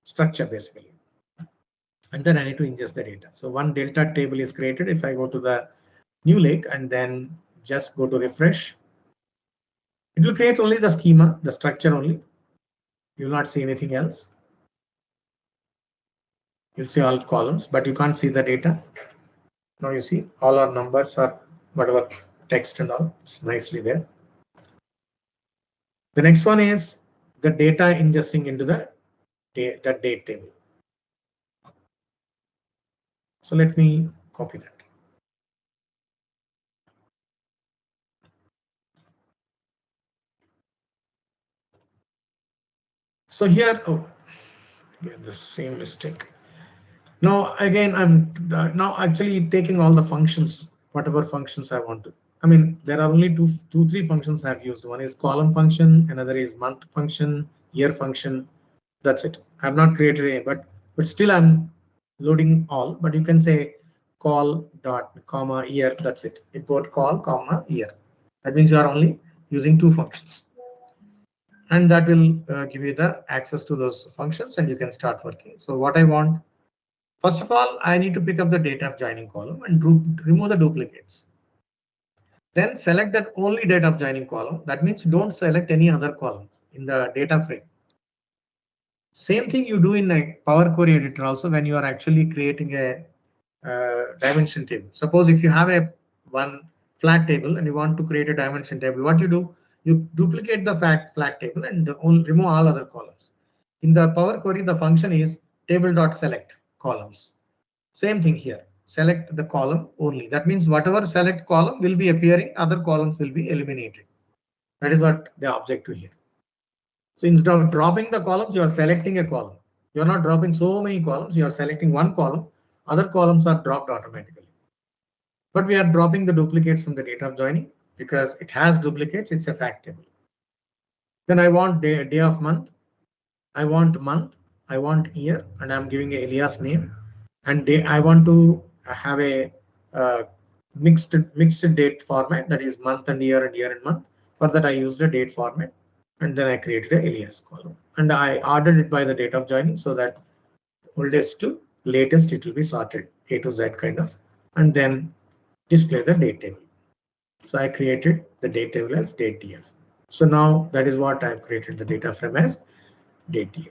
structure basically. And then I need to ingest the data. So one delta table is created. If I go to the new lake and then just go to refresh, it will create only the schema, the structure only. You will not see anything else. You'll see all columns, but you can't see the data. Now you see all our numbers are whatever text and all. It's nicely there. The next one is the data ingesting into the date table. So let me copy that. So here, oh, again, the same mistake. Now again, I'm now actually taking all the functions, whatever functions I want to. I mean, there are only three functions I've used. One is column function, another is month function, year function. That's it. I've not created a, but still I'm loading all. But you can say call dot comma year. That's it. Import call comma year. That means you are only using two functions, and that will give you the access to those functions, and you can start working. So what I want. First of all, I need to pick up the data of joining column and remove the duplicates. Then select that only data of joining column. That means don't select any other column in the data frame. Same thing you do in a Power Query editor also when you are actually creating a dimension table. Suppose if you have a one flat table and you want to create a dimension table, what you do? You duplicate the flat table and remove all other columns. In the Power Query, the function is table.select columns. Same thing here. Select the column only. That means whatever select column will be appearing, other columns will be eliminated. That is what the objective here. So instead of dropping the columns, you are selecting a column. You are not dropping so many columns. You are selecting one column. Other columns are dropped automatically. But we are dropping the duplicates from the data of joining because it has duplicates. It's a fact table. Then I want day of month. I want month. I want year, and I'm giving a alias name. And I want to have a mixed date format, that is month and year and month. For that I used a date format, and then I created an alias column, and I ordered it by the date of joining so that oldest to latest it will be sorted A to Z kind of, and then display the date table. So I created the date table as date df. So now that is what I've created the data frame as date df.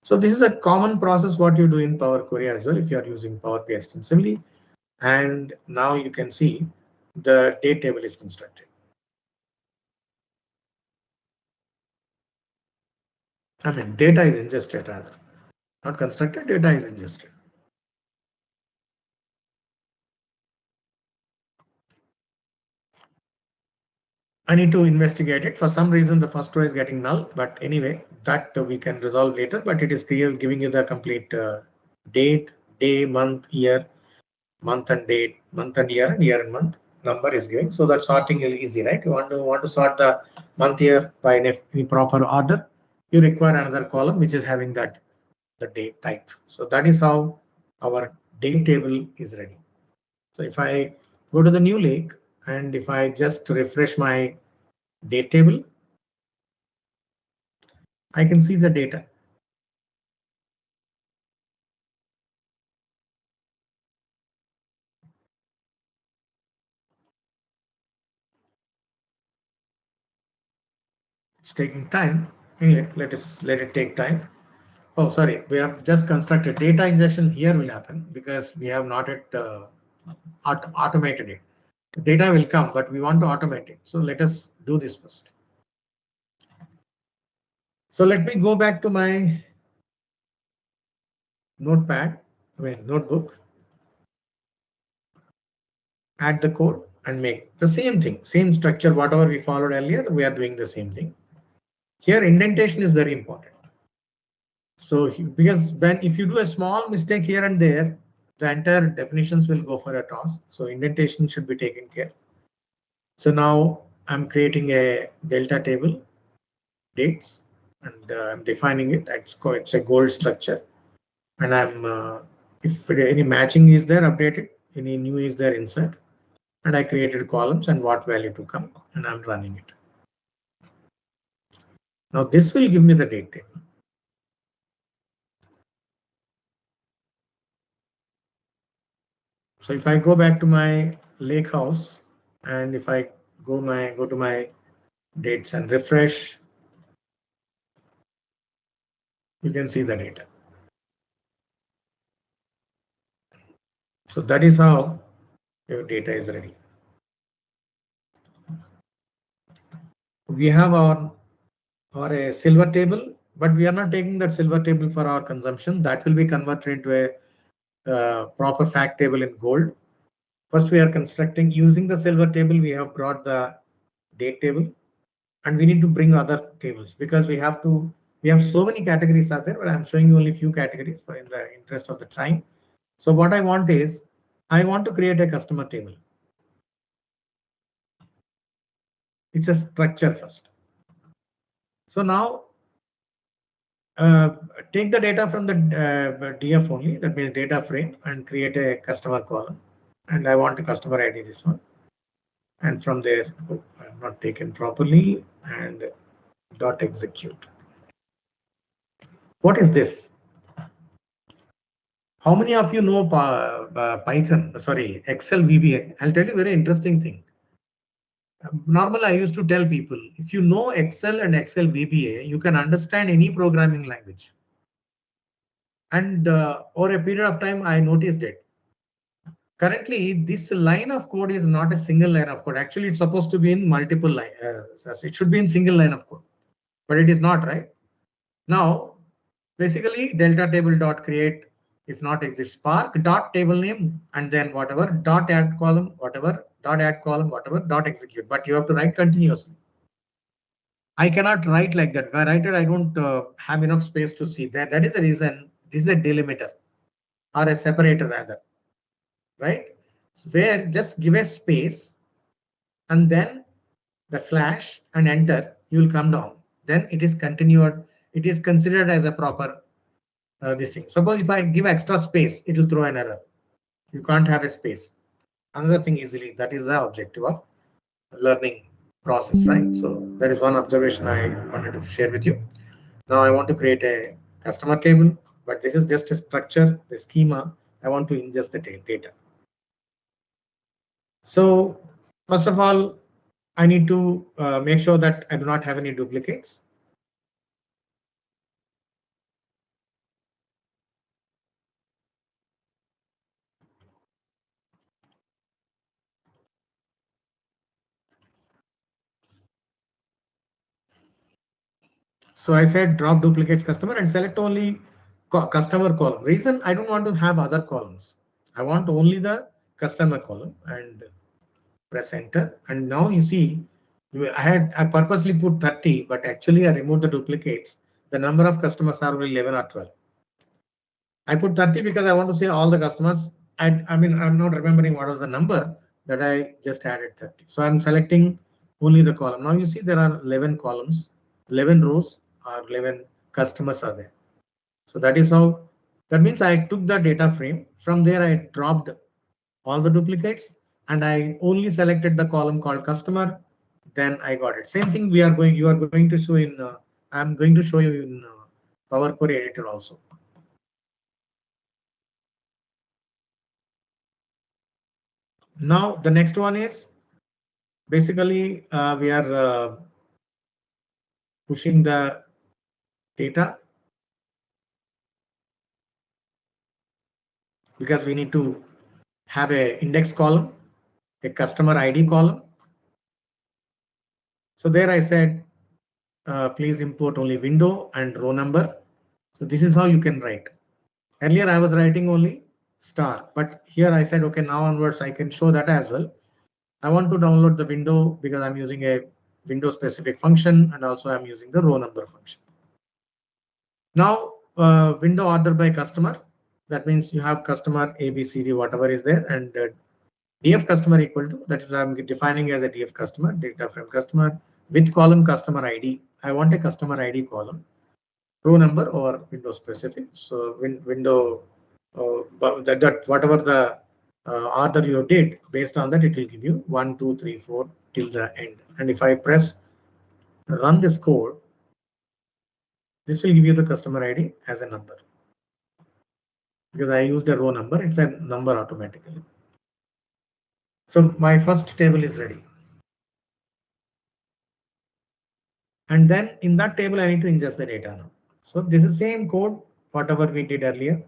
So this is a common process what you do in Power Query as well if you are using Power BI extensively. And now you can see the date table is constructed. I mean, data is ingested rather, not constructed, data is ingested. I need to investigate it. For some reason, the first row is getting null, but anyway, that we can resolve later, but it is clear giving you the complete date, day, month, year, month and date, month and year and month number is given. So that sorting is easy, right? You want to sort the month year by any proper order. You require another column which is having the date type. So that is how our date table is ready. So if I go to the new lake and if I just refresh my date table, I can see the data. It's taking time. Anyway, let it take time. Oh, sorry, we have just constructed data ingestion here will happen because we have not yet automated it. The data will come, but we want to automate it. So let us do this first. So let me go back to my notebook, add the code and make the same thing, same structure, whatever we followed earlier, we are doing the same thing. Here indentation is very important. So because if you do a small mistake here and there, the entire definitions will go for a toss. So indentation should be taken care. So now I'm creating a delta table, dates, and I'm defining it. It's a gold structure, and I'm if any matching is there, update it. Any new is there, insert. And I created columns and what value to come, and I'm running it. Now this will give me the date table. So if I go back to my Lakehouse, and if I go to my dates and refresh, you can see the data. So that is how your data is ready. We have our a silver table, but we are not taking that silver table for our consumption. That will be converted into a proper fact table in gold. First, we are constructing using the silver table. We have brought the date table, and we need to bring other tables because we have so many categories out there, but I'm showing you only few categories for in the interest of the time. So what I want is I want to create a customer table. It's a structure first. So now take the data from the DF only, that means data frame, and create a customer column. And I want a customer ID, this one. And from there, I'm not taken properly, and dot execute. What is this? How many of you know Excel VBA? I'll tell you a very interesting thing. Normally, I used to tell people, if you know Excel and Excel VBA, you can understand any programming language. And over a period of time, I noticed it. Currently, this line of code is not a single line of code. Actually, it's supposed to be in multiple lines. It should be in single line of code, but it is not, right? Now, basically, delta table dot create, if not exist, Spark dot table name, and then whatever dot add column, whatever dot add column, whatever dot execute. But you have to write continuously. I cannot write like that. If I write it, I don't have enough space to see that. That is the reason this is a delimiter or a separator rather, right? Where just give a space and then the slash and enter, you will come down. Then it is continued. It is considered as a proper this thing. Suppose if I give extra space, it will throw an error. You can't have a space. Another thing easily, that is the objective of learning process, right? So that is one observation I wanted to share with you. Now I want to create a customer table, but this is just a structure, the schema. I want to ingest the data. So first of all, I need to make sure that I do not have any duplicates. So I said drop duplicates customer and select only customer column. Reason, I don't want to have other columns. I want only the customer column, and press enter. And now you see, I purposely put 30, but actually I removed the duplicates. The number of customers are 11 or 12. I put 30 because I want to say all the customers. I mean, I'm not remembering what was the number that I just added 30. So I'm selecting only the column. Now you see there are 11 columns, 11 rows, or 11 customers are there. So that is how, that means I took the data frame. From there, I dropped all the duplicates and I only selected the column called customer. Then I got it. Same thing you are going to show in, I'm going to show you in Power Query Editor also. Now the next one is basically we are pushing the data, because we need to have a index column, a customer ID column. So there I said, please import only window and row number. So this is how you can write. Earlier I was writing only star, but here I said, okay, now onwards I can show that as well. I want to download the window because I'm using a window specific function, and also I'm using the row number function. Now window order by customer. That means you have customer A, B, C, D, whatever is there, and df customer equal to, that is I'm defining as a df customer, data frame customer with column customer ID. I want a customer ID column, row number or window specific. So window that whatever the order you did, based on that it will give you 1, 2, 3, 4 till the end. And if I press run this code, this will give you the customer ID as a number. Because I used a row number, it's a number automatically. So my first table is ready. And then in that table, I need to ingest the data now. So this is same code, whatever we did earlier.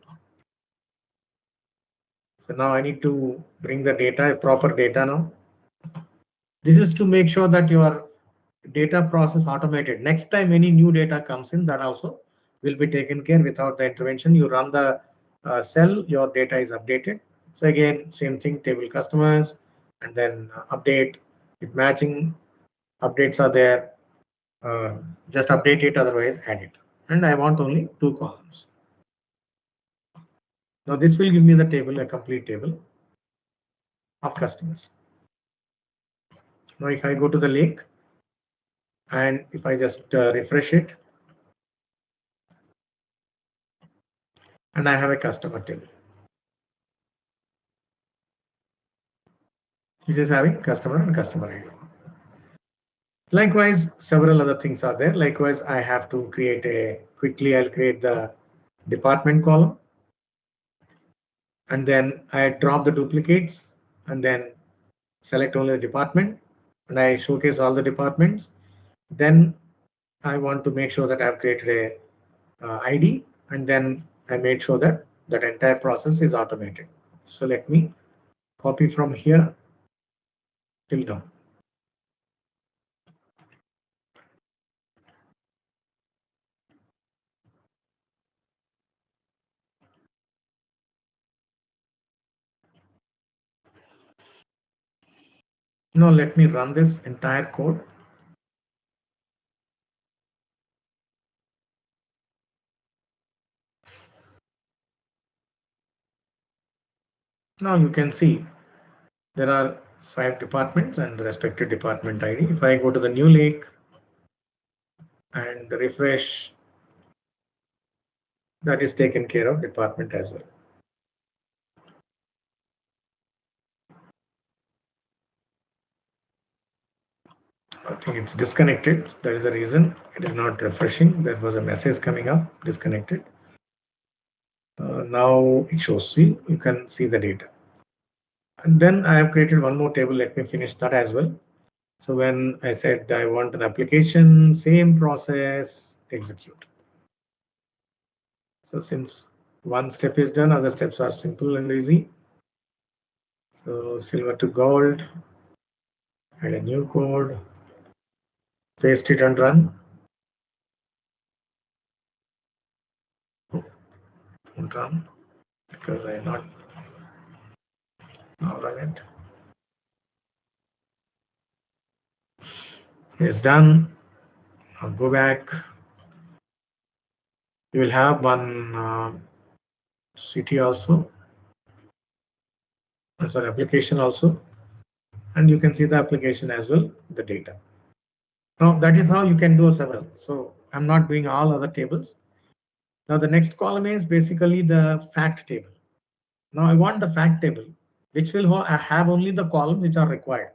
So now I need to bring the data, proper data now. This is to make sure that your data process automated. Next time any new data comes in, that also will be taken care without the intervention. You run the cell, your data is updated. So again, same thing, table customers, and then update, if matching updates are there, just update it, otherwise add it. And I want only 2 columns. Now this will give me the table, a complete table of customers. Now if I go to the lake and if I just refresh it, and I have a customer table, which is having customer and customer ID. Likewise, several other things are there. Likewise, I have to create I'll create the department column. And then I drop the duplicates and then select only the department, and I showcase all the departments. Then I want to make sure that I've created a ID, and then I made sure that that entire process is automated. So let me copy from here till down. Now let me run this entire code. Now you can see there are 5 departments and the respective department ID. If I go to the new lake and refresh, that is taken care of department as well. I think it's disconnected. That is the reason it is not refreshing. There was a message coming up, disconnected. Now it shows, see, you can see the data. And then I have created one more table. Let me finish that as well. So when I said I want an application, same process, execute. So since one step is done, other steps are simple and easy. So silver to gold, add a new code, paste it and run. Don't run because I not now run it. It's done. Now go back. You will have one city also. Sorry, application also. And you can see the application as well, the data. Now that is how you can do several. So I'm not doing all other tables. Now the next column is basically the fact table. Now I want the fact table, which will have only the columns which are required,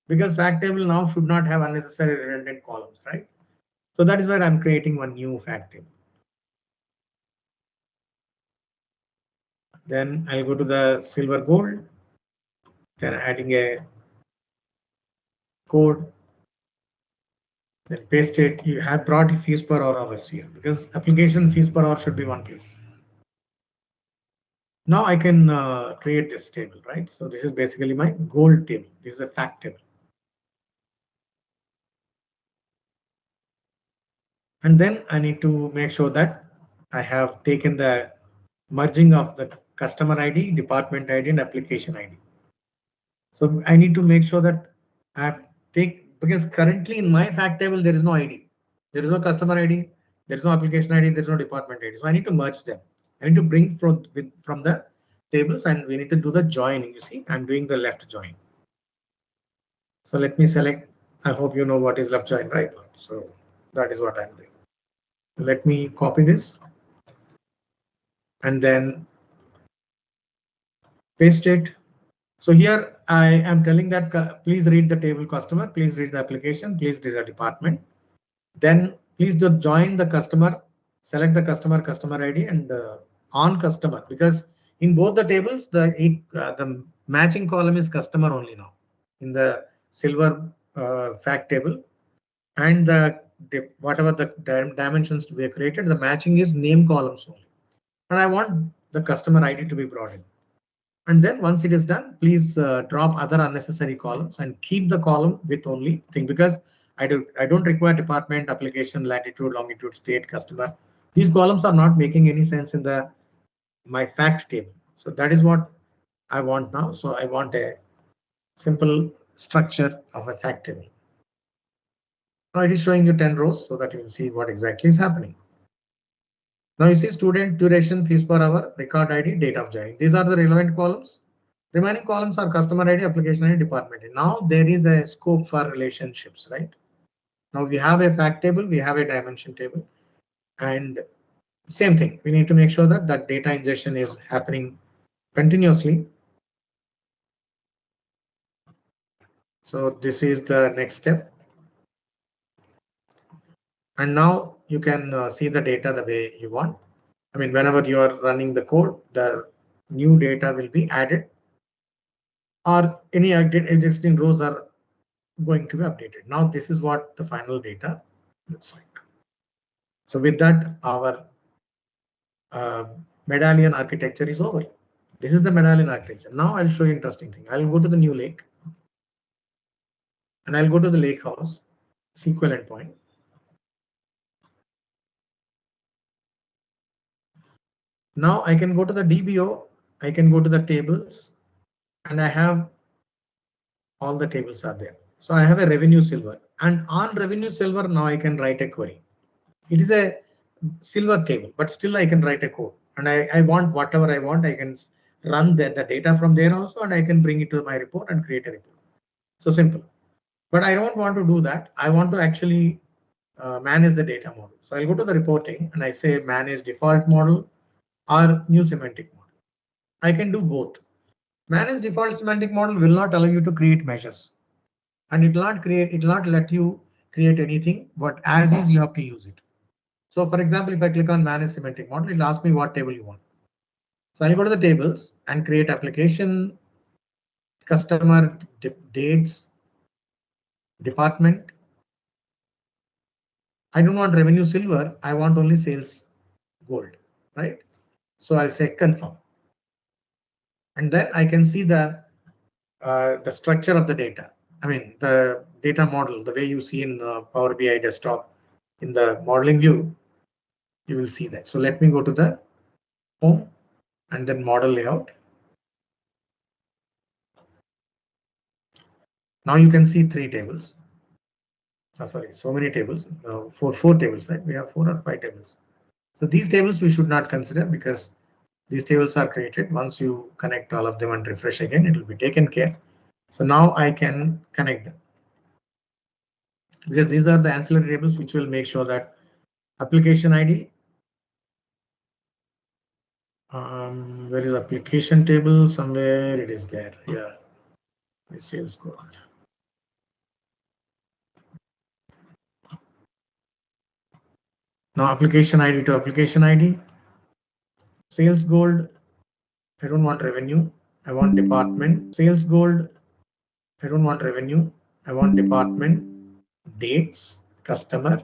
because fact table now should not have unnecessary redundant columns, right? So that is where I'm creating one new fact table. Then I'll go to the silver gold, then adding a code, Then paste it. You have brought fees per hour hours here because application fees per hour should be one place. Now I can create this table, right? So this is basically my gold table. This is a fact table. And then I need to make sure that I have taken the merging of the customer ID, department ID, and application ID. So I need to make sure that I have because currently in my fact table, there is no ID. There is no customer ID. There is no application ID. There is no department ID. So I need to merge them. I need to bring from the tables and we need to do the joining. You see, I'm doing the left join. So let me select. I hope you know what is left join, right? So that is what I'm doing. Let me copy this and then paste it. So here I am telling that please read the table customer, please read the application, please read the department. Then please do join the customer, select the customer ID and on customer, because in both the tables the matching column is customer only now in the silver fact table, and whatever the dimensions we have created, the matching is name columns only, and I want the customer ID to be brought in. And then once it is done, please drop other unnecessary columns and keep the column with only thing, because I don't require department, application, latitude, longitude, state, customer. These columns are not making any sense in my fact table. So that is what I want now. So I want a simple structure of a fact table. Now it is showing you 10 rows so that you will see what exactly is happening. Now you see student, duration, fees per hour, record ID, date of joining. These are the relevant columns. Remaining columns are customer ID, application ID, department ID. Now there is a scope for relationships, right? Now we have a fact table, we have a dimension table, and same thing. We need to make sure that that data ingestion is happening continuously. So this is the next step. And now you can see the data the way you want. I mean, whenever you are running the code, the new data will be added, or any existing rows are going to be updated. Now this is what the final data looks like. So with that, our Medallion architecture is over. This is the Medallion architecture. Now I'll show you interesting thing. I'll go to the new lake and I'll go to the Lakehouse SQL endpoint. Now I can go to the DBO, I can go to the tables, and I have all the tables are there. So I have a revenue silver, and on revenue silver now I can write a query. It is a silver table, but still I can write a code, and I want whatever I want. I can run the data from there also, and I can bring it to my report and create a report. So simple. But I don't want to do that. I want to actually manage the data model. So I'll go to the reporting and I say manage default model or new semantic model. I can do both. Manage default semantic model will not allow you to create measures, and it will not let you create anything, but as is you have to use it. So for example, if I click on manage semantic model, it'll ask me what table you want. So I'll go to the tables and create application, customer, dates, department. I don't want revenue silver. I want only sales gold, right? So I'll say confirm. And then I can see the structure of the data. I mean, the data model, the way you see in Power BI desktop in the modeling view, you will see that. So let me go to the home and then model layout. Now you can see 3 tables. Oh, sorry, so many tables, four tables, right? We have 4 or 5 tables. So these tables we should not consider because these tables are created. Once you connect all of them and refresh again, it will be taken care. So now I can connect them because these are the ancillary tables which will make sure that application ID. Where is application table? Somewhere it is there. Yeah, the sales code. Now application ID to application ID. Sales gold. I don't want revenue. I want department. Sales gold. I don't want revenue. I want department. Dates. customer,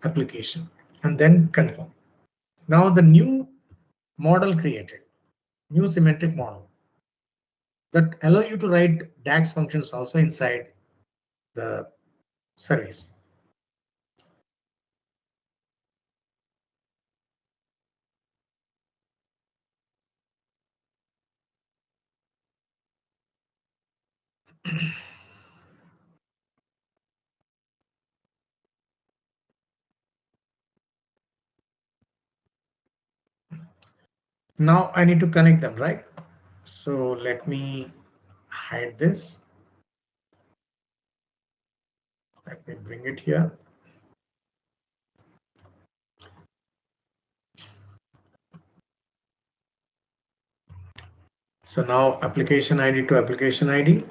application, and then confirm. Now the new model created, new semantic model that allow you to write DAX functions also inside the service. Now I need to connect them, right? So let me hide this. Let me bring it here. So now application ID to application ID.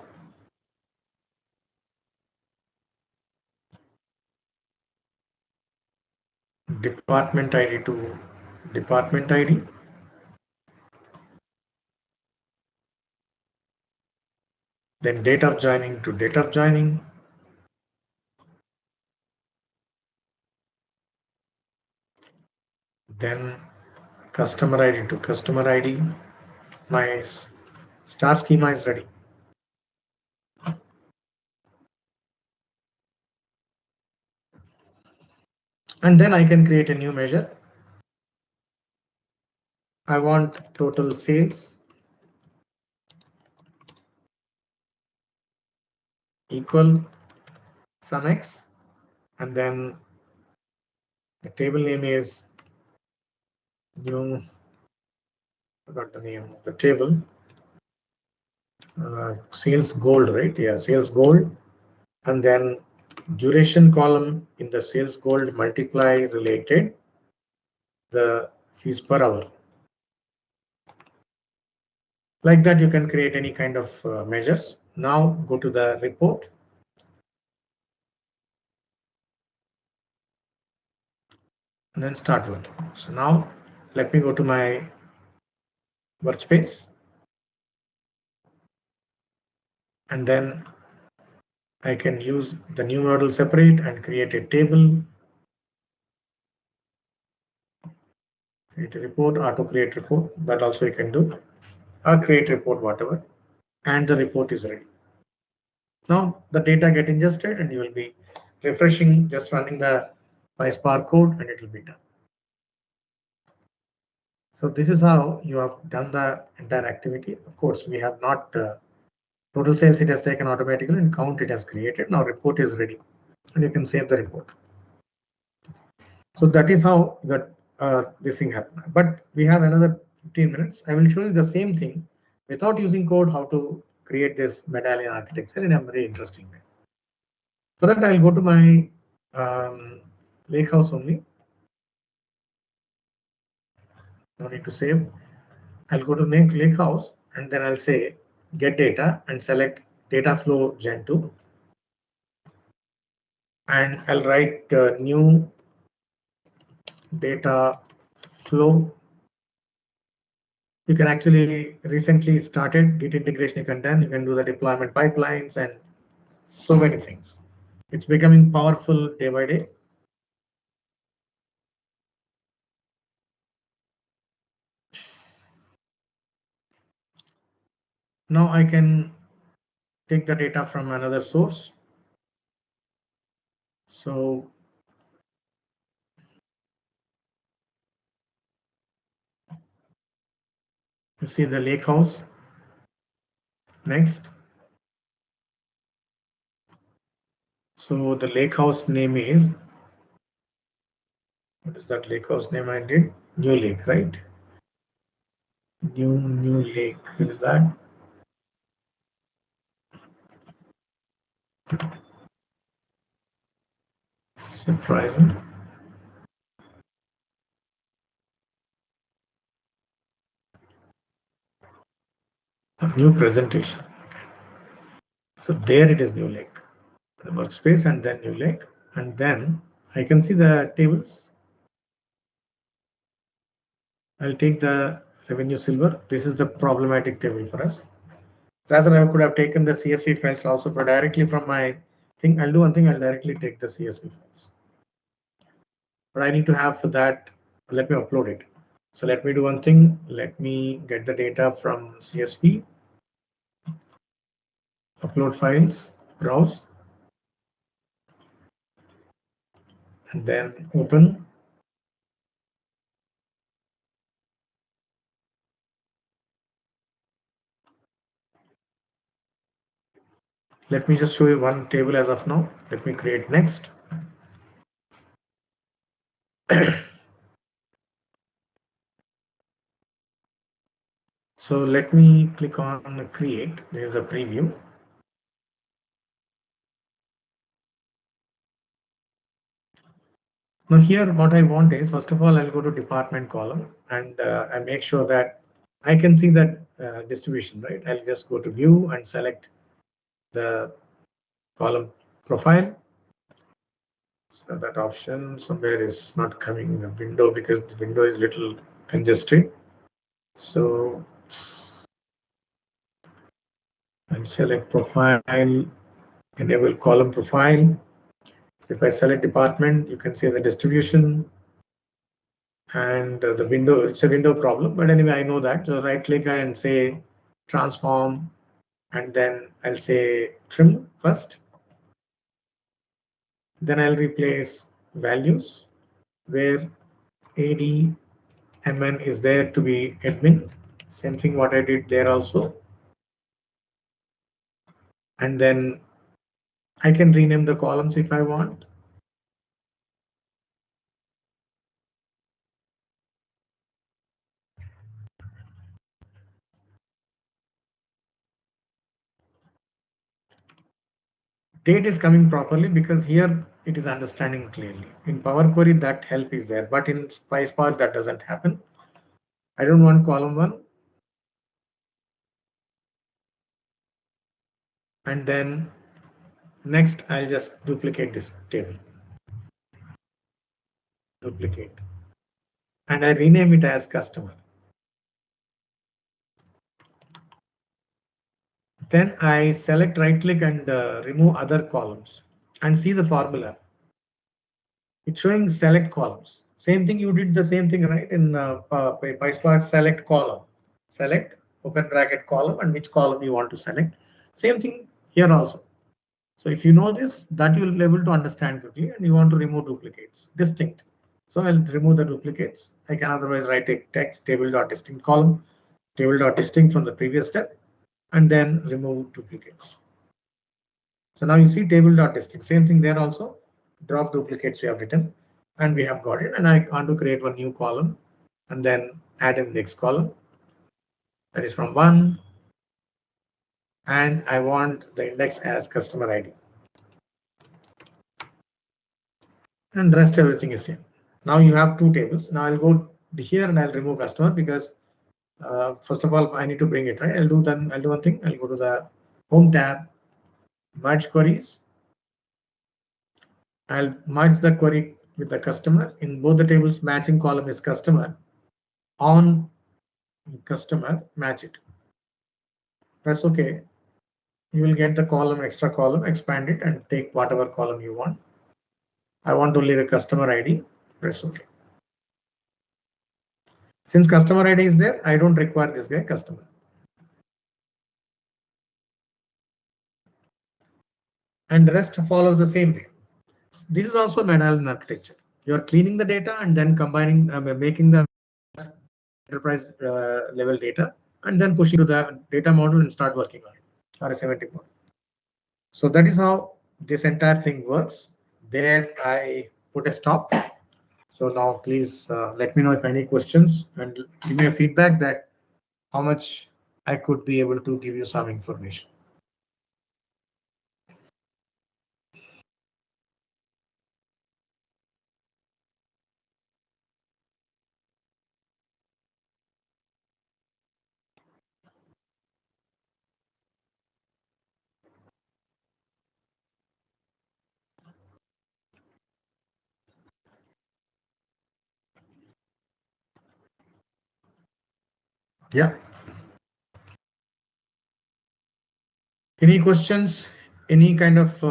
Department ID to department ID. Then date of joining to date of joining. Then customer ID to customer ID. My star schema is ready. And then I can create a new measure. I want total sales equal sum X, and then the table name is new, forgot the name of the table, sales gold, right? Yeah, sales gold. And then duration column in the sales gold multiply related the fees per hour. Like that, you can create any kind of measures. Now go to the report. And then start working. So now let me go to my workspace. And then I can use the new model separate and create a table. Create a report, auto create report, that also you can do. Or create report, whatever. And the report is ready. Now the data get ingested and you will be refreshing, just running the Spark code and it will be done. So this is how you have done the entire activity. Of course, we have not total sales, it has taken automatically, and count it has created. Now report is ready and you can save the report. So that is how that this thing happened. But we have another 15 minutes. I will show you the same thing without using code, how to create this medallion architecture in a very interesting way. For that, I'll go to my Lakehouse only. No need to save. I'll go to Lakehouse and then I'll say get data and select data flow gen 2. And I'll write new data flow. You can actually recently started Git integration you can done. You can do the deployment pipelines and so many things. It's becoming powerful day by day. Now I can take the data from another source. So you see the Lakehouse. Next. So the Lakehouse name is, what is that Lakehouse name I did? New Lake, right? New Lake. What is that? Surprising. A new presentation. Okay. So there it is, New Lake. The workspace and then New Lake. And then I can see the tables. I'll take the revenue silver. This is the problematic table for us. Rather, I could have taken the CSV files also directly from my thing. I'll do one thing. I'll directly take the CSV files. But I need to have for that, let me upload it. So let me do one thing. Let me get the data from CSV, upload files, browse, and then open. Let me just show you one table as of now. Let me create next. So let me click on create. There's a preview. Now here what I want is, first of all, I'll go to department column and I make sure that I can see that distribution, right? I'll just go to view and select the column profile. So that option somewhere is not coming in the window because the window is little congested. So I'll select profile, enable column profile. If I select department, you can see the distribution and the window. It's a window problem, but anyway, I know that. So right click and say transform, and then I'll say trim first. Then I'll replace values where AD MN is there to be admin. Same thing what I did there also. And then I can rename the columns if I want. Date is coming properly because here it is understanding clearly. In Power Query, that help is there, but in PySpark that doesn't happen. I don't want column 1. And then next, I'll just duplicate this table. Duplicate. And I rename it as customer. Then I select right click and remove other columns and see the formula. It's showing select columns. Same thing you did the same thing, right? In PySpark select column. Select open bracket column and which column you want to select. Same thing here also. So if you know this, that you will be able to understand quickly, and you want to remove duplicates, distinct. So I'll remove the duplicates. I can otherwise write a text table.distinct column, table.distinct from the previous step, and then remove duplicates. So now you see table.distinct. Same thing there also. Drop duplicates we have written, and we have got it. And I want to create one new column and then add an index column. That is from 1. And I want the index as customer ID. And rest everything is same. Now you have 2 tables. Now I'll go here and I'll remove customer because first of all I need to bring it right. I'll do one thing. I'll go to the home tab, merge queries. I'll merge the query with the customer. In both the tables, matching column is customer. On customer, match it. Press OK. You will get the column, extra column, expand it and take whatever column you want. I want only the customer ID. Press OK. Since customer ID is there, I don't require this guy customer. And the rest follows the same way. This is also Medallion architecture. You are cleaning the data and then combining, making the enterprise level data, and then pushing to the data model and start working on it, or a semantic model. So that is how this entire thing works. There I put a stop. So now please let me know if any questions and give me a feedback that how much I could be able to give you some information. Yeah. Any questions? Any kind of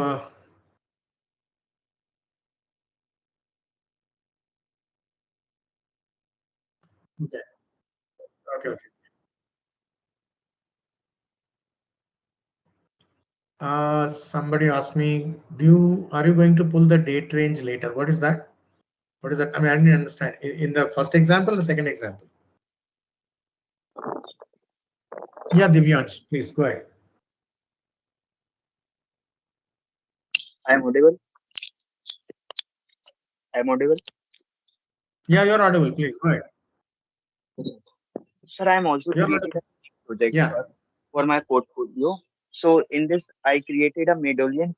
Okay. Okay. Okay. Somebody asked me, are you going to pull the date range later? What is that? What is that? I mean, I didn't understand. In the first example, the second example. Yeah, Divyansh, please go ahead. I'm audible. I'm audible. Yeah, you're audible. Please go ahead. Sir, I'm also You're created audible. a project Yeah. for my portfolio. So in this, I created a Medallion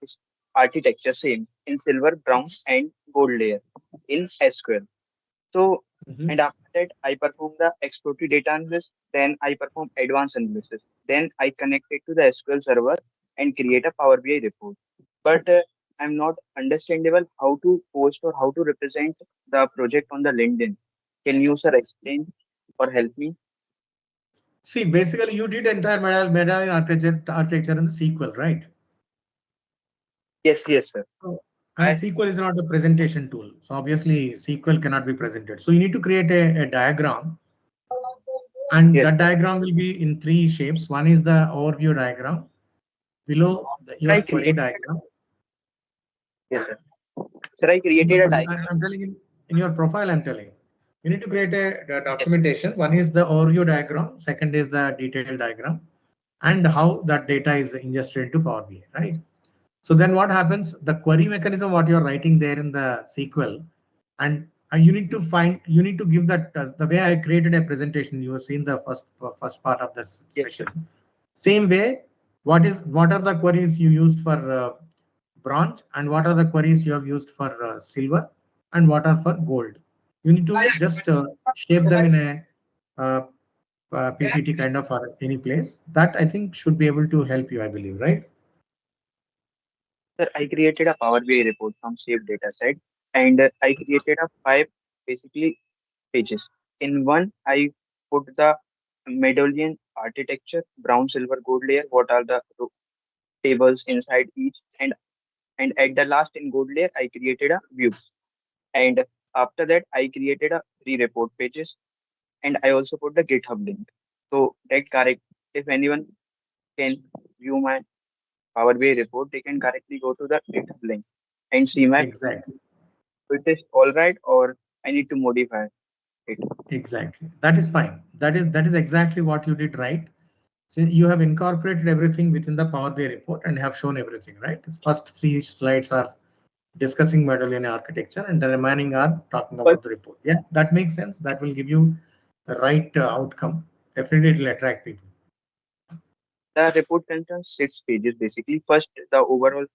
architecture, same in silver, brown, and gold layer in SQL. So, Mhm. and after that, I perform the exploratory data analysis. Then I perform advanced analysis. Then I connect it to the SQL server and create a Power BI report. But I'm not understandable how to post or how to represent the project on the LinkedIn. Can you, sir, explain or help me? See, basically, you did entire medallion architecture in the SQL, right? Yes, yes, sir. And I, SQL is not a presentation tool. So obviously SQL cannot be presented. So you need to create a diagram, and yes, that sir. diagram will be in three shapes. One is the overview diagram. Below I your query created, diagram. yes, sir. Sir, I created a diagram. I'm telling you, in your profile, I'm telling you. You need to create a documentation. One is the overview diagram. Second is the detailed diagram, and how that data is ingested into Power BI, right? So then what happens? The query mechanism, what you're writing there in the SQL, and you need to give that the way I created a presentation. You have seen the first part of this Yes, sir. session. Same way, what are the queries you used for bronze, and what are the queries you have used for silver, and what are for gold? You need to just shape them in a PPT kind of, or any place. That I think should be able to help you, I believe, right? Sir, I created a Power BI report from saved data set, and I created a five basically pages. In one, I put the medallion architecture, brown, silver, gold layer. What are the tables inside each? And at the last in gold layer, I created a views. And after that, I created a three report pages, and I also put the GitHub link. So that correct. If anyone can view my Power BI report, they can correctly go to the GitHub link and see my Exactly. it is all right or I need to modify it. Exactly. That is fine. That is exactly what you did right. So you have incorporated everything within the Power BI report and have shown everything, right? The first three slides are discussing Medallion architecture, and the remaining are talking But about the report. Yeah, that makes sense. That will give you the right outcome. Definitely, it will attract people. the report contains 6 pages basically. First, the overall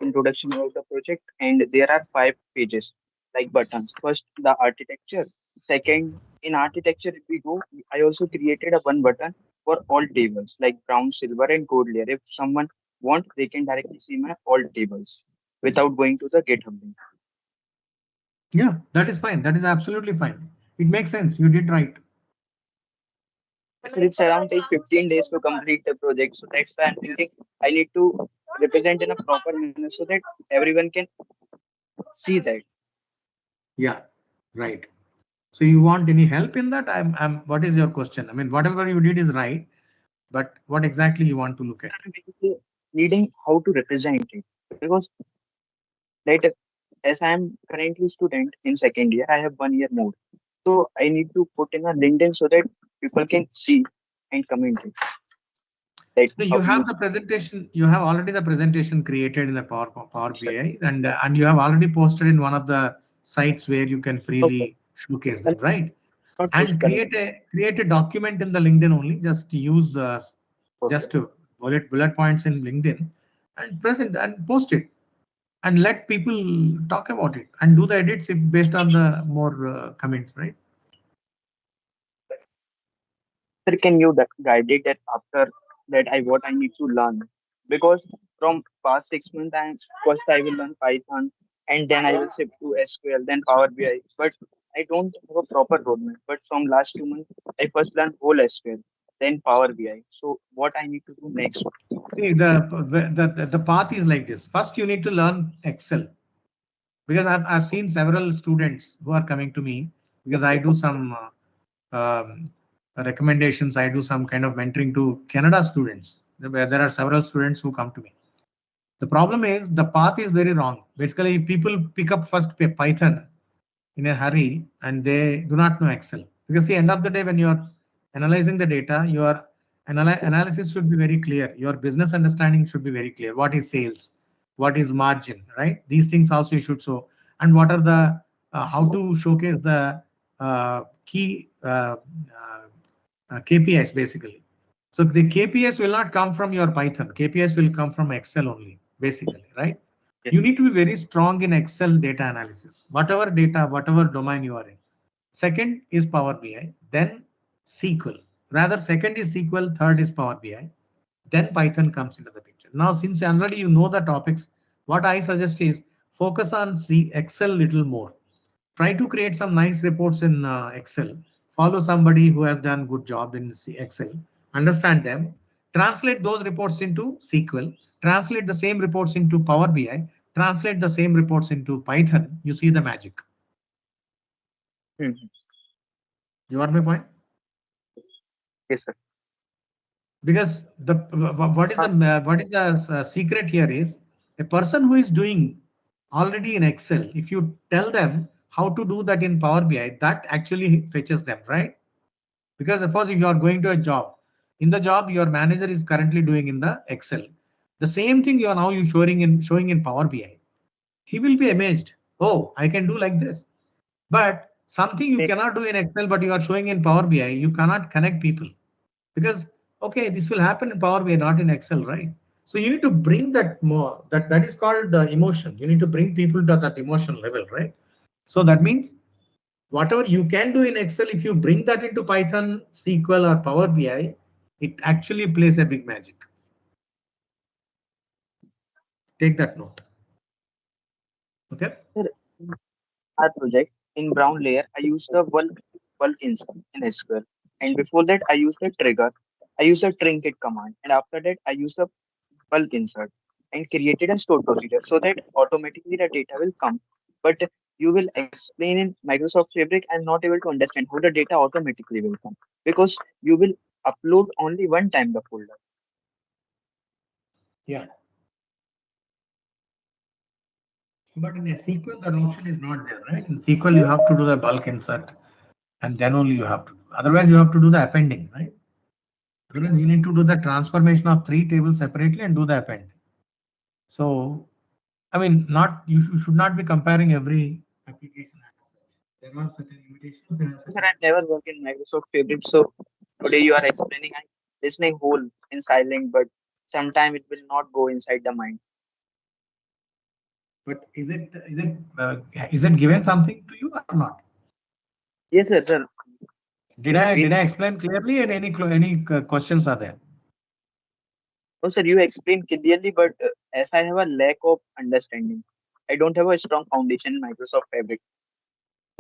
introduction of the project, and there are 5 pages like buttons. First, the architecture. Second, in architecture, if we go, I also created a one button for all tables like brown, silver, and gold layer. If someone want, they can directly see my all tables without going to the GitHub link. Yeah, that is fine. That is absolutely fine. It makes sense. You did right. So it's around take 15 days to complete the project. So that's why I'm thinking I need to represent in a proper manner so that everyone can see that. Yeah, right. So you want any help in that? What is your question? I mean, whatever you did is right, but what exactly you want to look at? I'm basically needing how to represent it because that as I'm currently student in second year, I have 1 year more. So I need to put in a LinkedIn so that people can see and comment it. That No, how you you have the presentation. You have already the presentation created in the Power BI, and you have already posted in one of the sites where you can okay. freely showcase them, right? Not post And correct. create a document in the LinkedIn only. Just use Okay. just bullet points in LinkedIn, and present and post it, and let people talk about it, and do the edits if based on the more comments, right? Sir, can you guide it that after that I what I need to learn? Because from past 6 months, first I will learn Python and then I will shift to SQL, then Power BI. But I don't have a proper roadmap. But from last 2 months, I first learned whole SQL, then Power BI. So what I need to do next? See, the path is like this. First, you need to learn Excel, because I've seen several students who are coming to me, because I Okay. do some recommendations. I do some kind of mentoring to Canada students, where there are several students who come to me. The problem is the path is very wrong. Basically, people pick up first Python in a hurry and they do not know Excel. Because the end of the day, when you are analyzing the data, your analysis should be very clear. Your business understanding should be very clear. What is sales? What is margin, right? These things also you should show. And what are the, how to showcase the key KPIs basically. So the KPIs will not come from your Python. KPIs will come from Excel only, basically, right? Yes. You need to be very strong in Excel data analysis, whatever data, whatever domain you are in. Second is Power BI, then SQL. Rather, second is SQL, third is Power BI, then Python comes into the picture. Now, since already you know the topics, what I suggest is focus on Excel little more. Try to create some nice reports in Excel. Follow somebody who has done good job in Excel. Understand them. Translate those reports into SQL. Translate the same reports into Power BI. Translate the same reports into Python. You see the magic. Mhm. You got my point? Yes, sir. Because the what is the secret here is a person who is doing already in Excel. If you tell them how to do that in Power BI, that actually fetches them, right? Because suppose if you are going to a job, in the job your manager is currently doing in the Excel, the same thing you are now showing in Power BI. He will be amazed. Oh, I can do like this. But something you cannot do in Excel, but you are showing in Power BI, you cannot connect people because okay, this will happen in Power BI, not in Excel, right? So you need to bring that more. That is called the emotion. You need to bring people to that emotion level, right? So that means whatever you can do in Excel, if you bring that into Python, SQL, or Power BI, it actually plays a big magic. Take that note. Okay. Sir, in our project in brown layer, I use the bulk insert in SQL, and before that I use the trigger. I use the trinket command, and after that I use the bulk insert and created a stored procedure so that automatically the data will come. But you will explain in Microsoft Fabric, I'm not able to understand how the data automatically will come because you will upload only one time the folder. Yeah. But in a SQL, that option is not there, right? In SQL, you have to do the bulk insert, and then only you have to do. Otherwise, you have to do the appending, right? Otherwise, you need to do the transformation of 3 tables separately and do the append. So, I mean, not should not be comparing every application. There are certain limitations. There are Sir, certain I never work in Microsoft Fabric, so today you are explaining. I'm listening whole in silent, but sometime it will not go inside the mind. But is it given something to you or not? Yes, sir, sir. Did I explain clearly and any questions are there? No, sir, you explained clearly, but as I have a lack of understanding, I don't have a strong foundation in Microsoft Fabric.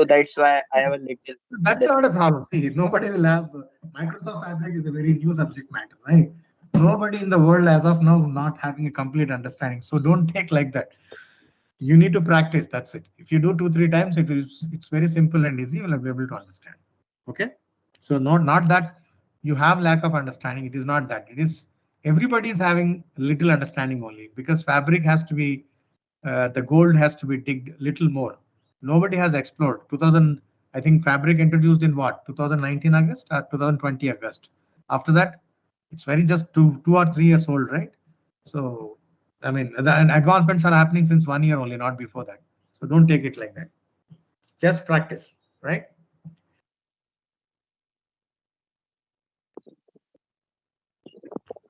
So that's why I have a little That's not a understanding. problem. See, nobody will have Microsoft Fabric is a very new subject matter, right? Nobody in the world as of now not having a complete understanding. So don't take like that. You need to practice. That's it. If you do 2-3 times, it's very simple and easy. You'll be able to understand. Okay. So not that you have lack of understanding. It is not that. It is everybody is having little understanding only because Fabric has to be the gold has to be digged little more. Nobody has explored. 2000, I think Fabric introduced in what 2019 August or 2020 August. After that, it's very just 2 or 3 years old, right? So I mean, the advancements are happening since 1 year only, not before that. So don't take it like that. Just practice, right?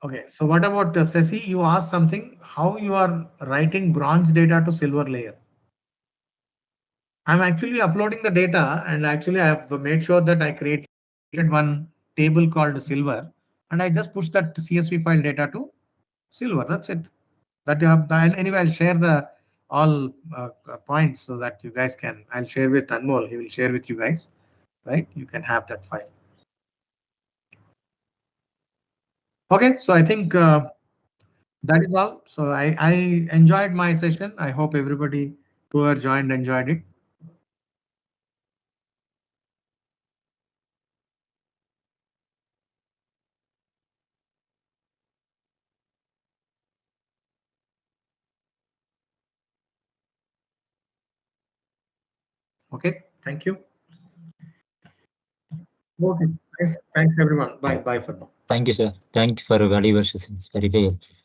Okay. So what about Ceci? You asked something. How you are writing bronze data to silver layer? I'm actually uploading the data, and actually I have made sure that I created one table called silver, and I just pushed that CSV file data to silver. That's it. That you have. Anyway, I'll share the all points so that you guys can. I'll share with Anmol. He will share with you guys, right? You can have that file. Okay, so I think that is all. So I enjoyed my session. I hope everybody who are joined enjoyed it. Okay, thank you. Okay, thanks everyone. Bye for now. Thank you, sir. Thank you for your valuable sessions. Very helpful.